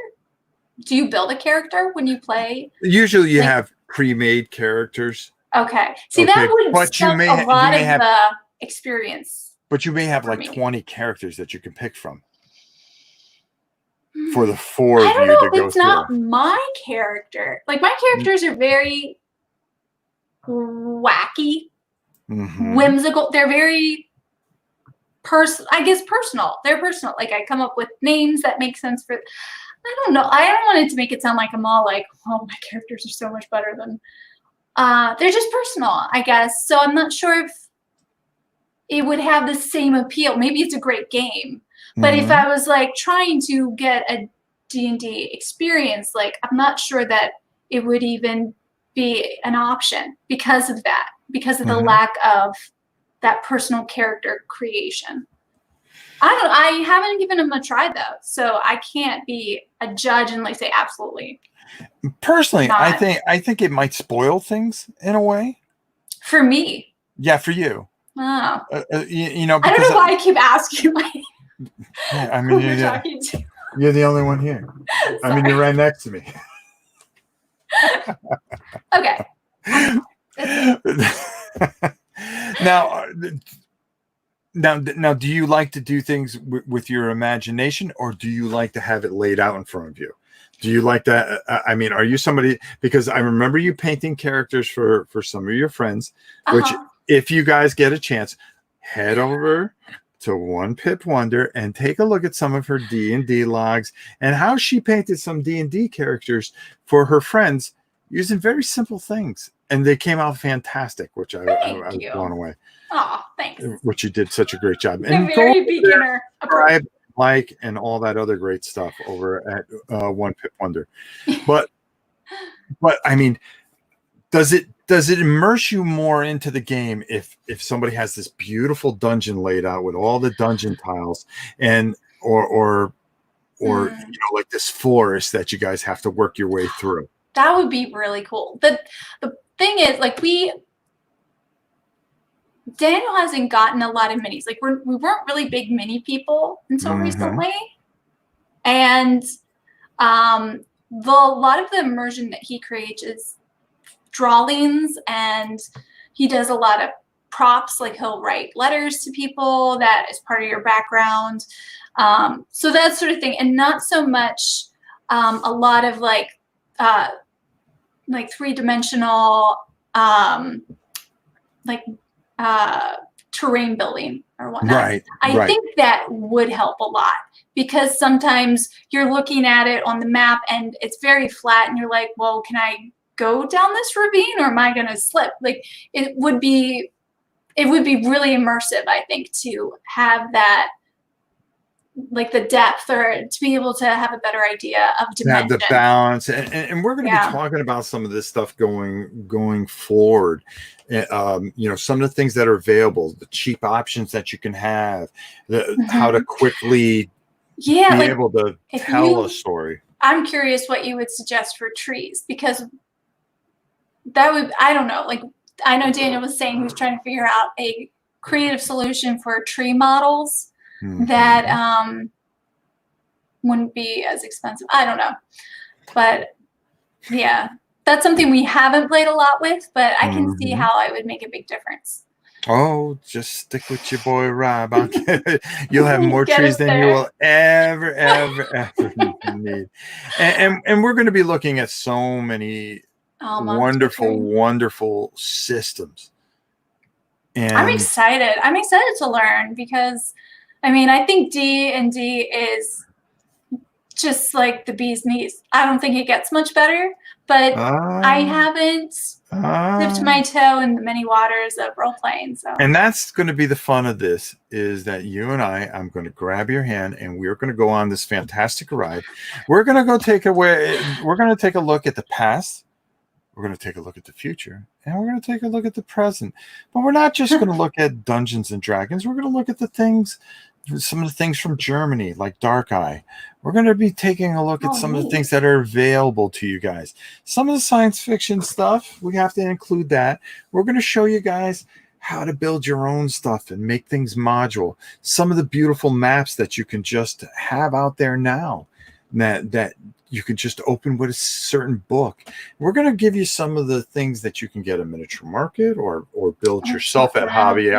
Speaker 2: Do you build a character when you play?
Speaker 1: Usually you have pre-made characters.
Speaker 2: Okay. See, that would suck a lot of the experience.
Speaker 1: But you may have like 20 characters that you can pick from for the four of you to go through. I don't know if it's not
Speaker 2: my character. Like, my characters are very wacky, whimsical. They're very personal. They're personal. Like, I come up with names that make sense for. I don't know. I don't want it to make it sound like I'm all like, oh, my characters are so much better than. They're just personal, I guess. So I'm not sure if it would have the same appeal. Maybe it's a great game, but if I was like trying to get a D&D experience, like, I'm not sure that it would even be an option because of that, because of the lack of that personal character creation. I haven't given them a try though, so I can't be a judge and like say absolutely.
Speaker 1: Personally, not. I think it might spoil things in a way.
Speaker 2: For me.
Speaker 1: Yeah, for you.
Speaker 2: Oh.
Speaker 1: You know,
Speaker 2: I don't know why I keep asking
Speaker 1: yeah, I mean, you're the only one here. I mean, you're right next to me.
Speaker 2: Okay.
Speaker 1: Now, do you like to do things with your imagination, or do you like to have it laid out in front of you? Do you like that? I mean, are you somebody, because I remember you painting characters for some of your friends, which if you guys get a chance, head over to One Pip Wonder and take a look at some of her D&D logs and how she painted some D&D characters for her friends. using very simple things, and they came out fantastic, which I
Speaker 2: Thank
Speaker 1: was blown
Speaker 2: you.
Speaker 1: away.
Speaker 2: Oh, thanks.
Speaker 1: Which you did such a great job.
Speaker 2: A
Speaker 1: And go
Speaker 2: very
Speaker 1: over there,
Speaker 2: beginner approach.
Speaker 1: subscribe, like, and all that other great stuff over at One Pip Wonder. But I mean, does it immerse you more into the game if somebody has this beautiful dungeon laid out with all the dungeon tiles and or like this forest that you guys have to work your way through?
Speaker 2: That would be really cool. The thing is, like, Daniel hasn't gotten a lot of minis. Like, we weren't really big mini people until recently, and a lot of the immersion that he creates is drawings, and he does a lot of props. Like, he'll write letters to people that is part of your background, so that sort of thing, and not so much a lot of like three-dimensional like terrain building or whatnot.
Speaker 1: Right.
Speaker 2: I think that would help a lot, because sometimes you're looking at it on the map and it's very flat and you're like, well, can I go down this ravine or am I going to slip? Like, it would be really immersive, I think, to have that, like, the depth, or to be able to have a better idea of dimension.
Speaker 1: Have the balance, and we're going to be talking about some of this stuff going forward. Some of the things that are available, the cheap options that you can have, how to quickly be able to tell a story.
Speaker 2: I'm curious what you would suggest for trees, because that would, I don't know, like, I know Daniel was saying he was trying to figure out a creative solution for tree models that wouldn't be as expensive. I don't know, but yeah, that's something we haven't played a lot with, but I can see how it would make a big difference.
Speaker 1: Oh, just stick with your boy Rob. You'll have more trees than you will ever need. And we're going to be looking at so many wonderful systems. And
Speaker 2: I'm excited. I'm excited to learn, because I mean, I think D&D is just like the bee's knees. I don't think it gets much better, but I haven't dipped my toe in the many waters of role playing. So,
Speaker 1: and that's going to be the fun of this, is that you and I'm going to grab your hand and we're going to go on this fantastic ride. We're going to go we're going to take a look at the past. We're going to take a look at the future, and we're going to take a look at the present. But we're not just going to look at Dungeons and Dragons. We're going to look at some of the things from Germany, like Dark Eye. We're going to be taking a look at some of the things that are available to you guys. Some of the science fiction stuff, we have to include that. We're going to show you guys how to build your own stuff and make things modular. Some of the beautiful maps that you can just have out there now, that you could just open with a certain book. We're going to give you some of the things that you can get at Miniature Market or build yourself at Hobby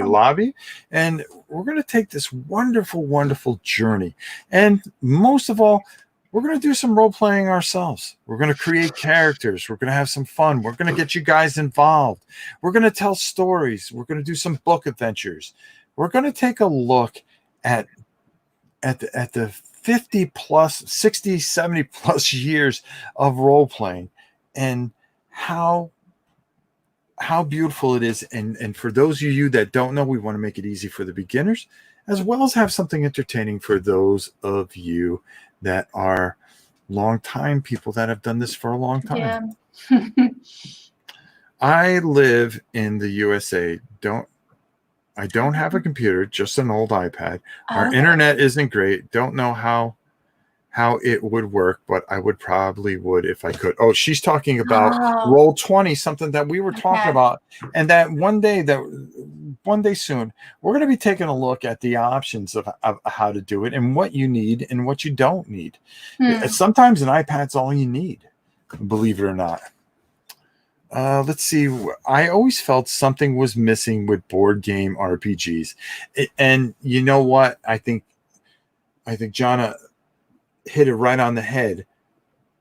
Speaker 1: Lobby. And we're going to take this wonderful journey. And most of all, we're going to do some role playing ourselves. We're going to create characters. We're going to have some fun. We're going to get you guys involved. We're going to tell stories. We're going to do some book adventures. We're going to take a look at the 50 plus 60 70 plus years of role playing, and how beautiful it is. And for those of you that don't know, we want to make it easy for the beginners, as well as have something entertaining for those of you that are long time people that have done this for a long time. I live in the USA. I don't have a computer, just an old iPad. Our internet isn't great. Don't know how it would work, but I probably would if I could. Oh, she's talking about Roll20, something that we were talking about. And that one day soon, we're going to be taking a look at the options of how to do it, and what you need and what you don't need. Sometimes an iPad's all you need, believe it or not. Let's see. I always felt something was missing with board game RPGs. And you know what? I think Jona hit it right on the head.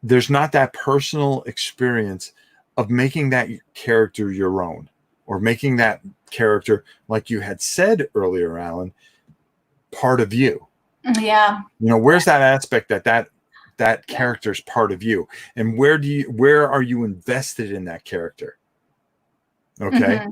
Speaker 1: There's not that personal experience of making that character your own, or making that character, like you had said earlier, Alan, part of you.
Speaker 2: Yeah.
Speaker 1: Where's that aspect that that character is part of you, and where are you invested in that character? Okay.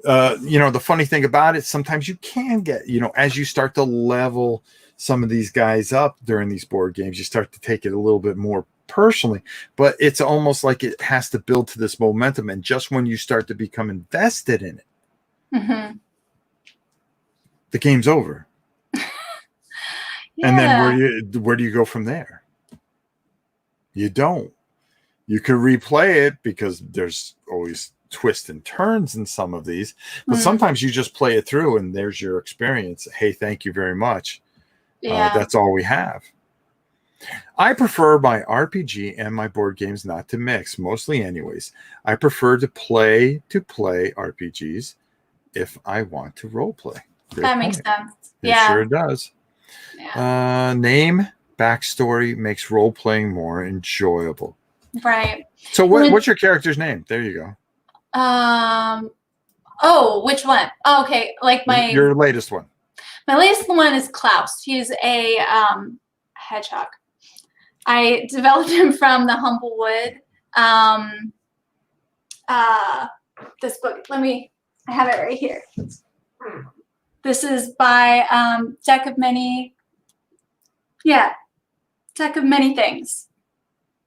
Speaker 1: The funny thing about it, sometimes you can get, as you start to level some of these guys up during these board games, you start to take it a little bit more personally, but it's almost like it has to build to this momentum. And just when you start to become invested in it, the game's over. And then where do you go from there? You don't. You could replay it because there's always twists and turns in some of these, but sometimes you just play it through and there's your experience. Hey, thank you very much. That's all we have. I prefer my RPG and my board games not to mix, mostly anyways. I prefer to play RPGs if I want to role play.
Speaker 2: That makes sense.
Speaker 1: It sure does. Name, backstory makes role playing more enjoyable.
Speaker 2: Right.
Speaker 1: So what's your character's name? There you go.
Speaker 2: Which one? Oh, okay. Like
Speaker 1: your latest one.
Speaker 2: My latest one is Klaus. He's a hedgehog. I developed him from the Humble Wood. This book. I have it right here. This is by Deck of Many Things.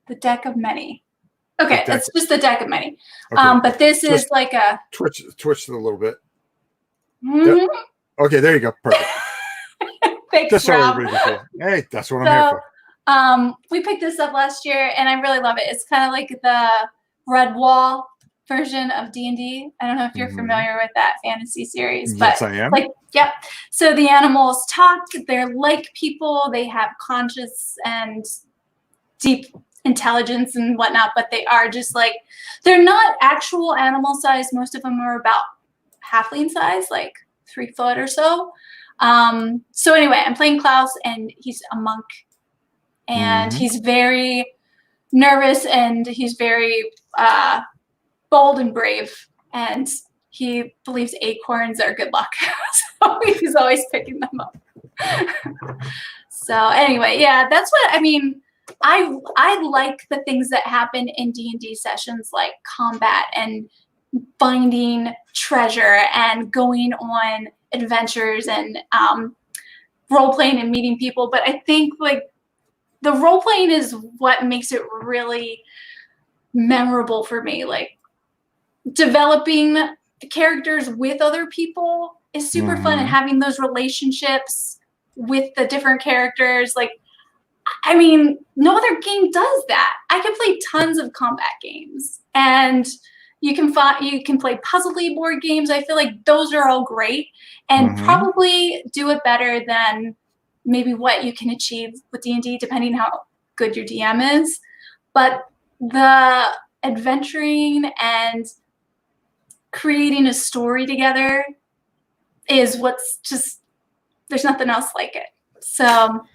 Speaker 2: The Deck of Many. Okay, it's just the Deck of Many. Okay. But this is like a
Speaker 1: twitch it a little bit. Yep. Okay, there you go. Perfect.
Speaker 2: Thanks,
Speaker 1: just so
Speaker 2: Rob.
Speaker 1: everybody can see. Hey, that's what I'm here
Speaker 2: for. We picked this up last year, and I really love it. It's kind of like the Red Wall version of D&D. I don't know if you're familiar with that fantasy series, but
Speaker 1: yes, I am.
Speaker 2: So the animals talk. They're like people. They have conscious and deep intelligence and whatnot, but they are just they're not actual animal size. Most of them are about halfling size, like 3 foot or so. So anyway, I'm playing Klaus, and he's a monk, and he's very nervous, and he's very bold and brave, and he believes acorns are good luck. So he's always picking them up. So anyway, that's what I mean. I like the things that happen in D&D sessions, like combat and finding treasure and going on adventures and role playing and meeting people. But I think the role playing is what makes it really memorable for me. Developing the characters with other people is super fun, and having those relationships with the different characters. No other game does that. I can play tons of combat games, and you can play puzzle-y board games. I feel like those are all great, and probably do it better than maybe what you can achieve with D&D, depending how good your DM is. But the adventuring and creating a story together is what's just, there's nothing else like it. So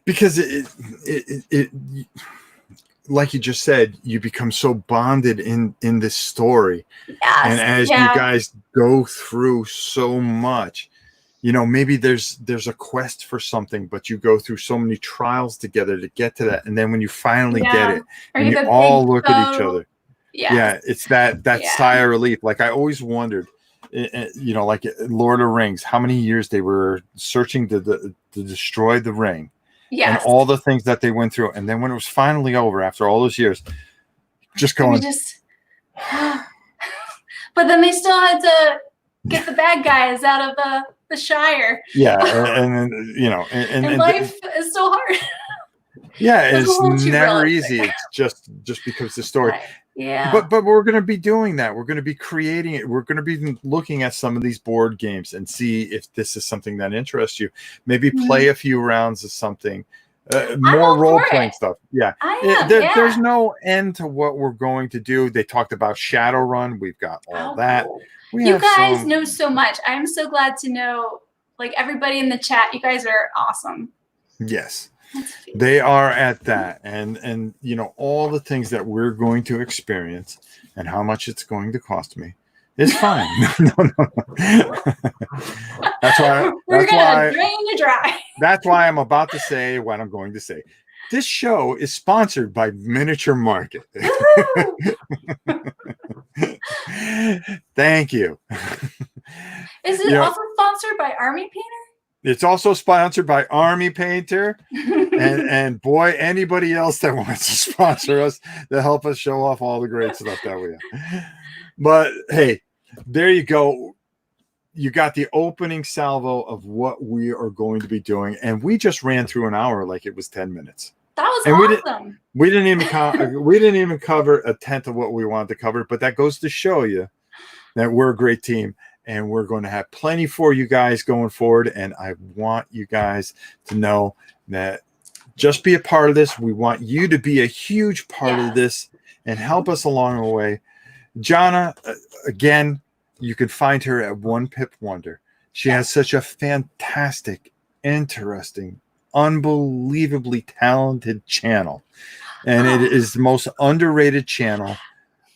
Speaker 1: because it like you just said, you become so bonded in this story.
Speaker 2: Yes,
Speaker 1: and as you guys go through so much, maybe there's a quest for something, but you go through so many trials together to get to that, and then when you finally get it, and you all look at each other, it's that sigh of relief. Like I always wondered, like Lord of the Rings, how many years they were searching to destroy the ring. And all the things that they went through, and then when it was finally over after all those years, just going.
Speaker 2: But then they still had to get the bad guys out of the Shire.
Speaker 1: Yeah, and
Speaker 2: life is so hard.
Speaker 1: Yeah, it's never easy. It's just because the story.
Speaker 2: Right. Yeah.
Speaker 1: But we're going to be doing that. We're going to be creating it. We're going to be looking at some of these board games and see if this is something that interests you. Maybe play a few rounds of something. More role-playing stuff. Yeah. There's no end to what we're going to do. They talked about Shadowrun. We've got all that.
Speaker 2: Cool. You guys know so much. I'm so glad to know, everybody in the chat, you guys are awesome.
Speaker 1: Yes. They are at that, and all the things that we're going to experience and how much it's going to cost me is fine. No. That's why
Speaker 2: we're gonna drain you dry.
Speaker 1: That's why I'm about to say what I'm going to say. This show is sponsored by Miniature Market. Thank you.
Speaker 2: Is it also sponsored by Army Painter?
Speaker 1: It's also sponsored by Army Painter. And boy, anybody else that wants to sponsor us to help us show off all the great stuff that we have. But hey, there you go. You got the opening salvo of what we are going to be doing, and we just ran through an hour like it was 10 minutes.
Speaker 2: That was awesome.
Speaker 1: We didn't even cover a tenth of what we wanted to cover, but that goes to show you that we're a great team. And we're going to have plenty for you guys going forward. And I want you guys to know that just be a part of this. We want you to be a huge part of this and help us along the way. Jona, again, you can find her at One Pip Wonder. She has such a fantastic, interesting, unbelievably talented channel. And it is the most underrated channel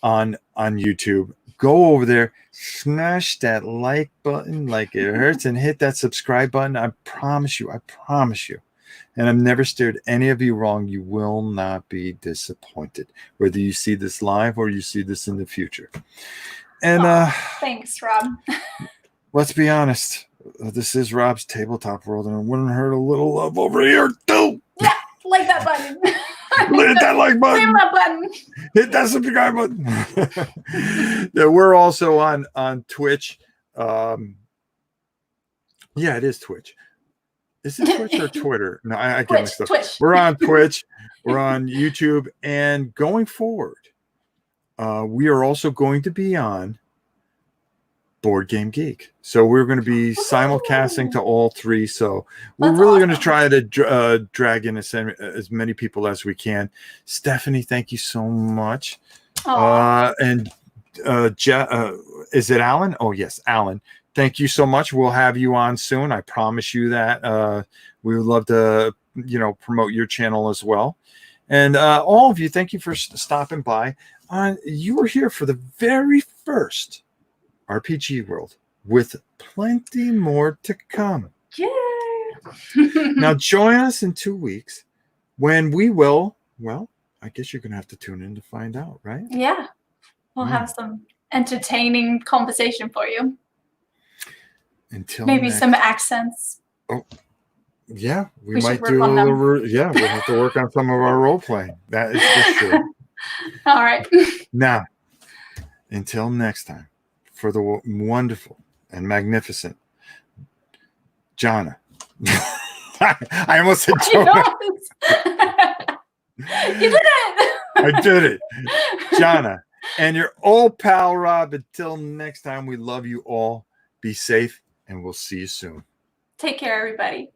Speaker 1: on YouTube. Go over there, smash that like button like it hurts, and hit that subscribe button. I promise you, and I've never steered any of you wrong. You will not be disappointed, whether you see this live or you see this in the future. And
Speaker 2: thanks, Rob.
Speaker 1: Let's be honest. This is Rob's Tabletop World, and it wouldn't hurt a little love over here too.
Speaker 2: Yeah, like that button.
Speaker 1: Hit that like button.
Speaker 2: That button.
Speaker 1: Hit that subscribe button. Yeah, we're also on Twitch. Yeah, it is Twitch. Is it Twitch or Twitter? No, I get mixed up.
Speaker 2: Twitch.
Speaker 1: We're on Twitch. We're on YouTube, and going forward, we are also going to be on Board Game Geek. So we're going to be simulcasting to all three. So we're really going to try to drag in as many people as we can. Stephanie, thank you so much. And is it Alan? Oh, yes, Alan. Thank you so much. We'll have you on soon. I promise you that. We would love to, promote your channel as well. And all of you, thank you for stopping by. You were here for the very first RPG World, with plenty more to come.
Speaker 2: Yeah.
Speaker 1: Now join us in 2 weeks when we will, I guess you're going to have to tune in to find out, right?
Speaker 2: Yeah. We'll have some entertaining conversation for you.
Speaker 1: Until
Speaker 2: maybe some accents.
Speaker 1: Oh, yeah. We might do
Speaker 2: a little,
Speaker 1: we'll have to work on some of our role playing. That is for sure.
Speaker 2: All right.
Speaker 1: Now, until next time. For the wonderful and magnificent Jona. I almost said Jona.
Speaker 2: You did it.
Speaker 1: I did it. Jona. And your old pal Rob. Until next time, we love you all. Be safe, and we'll see you soon.
Speaker 2: Take care, everybody.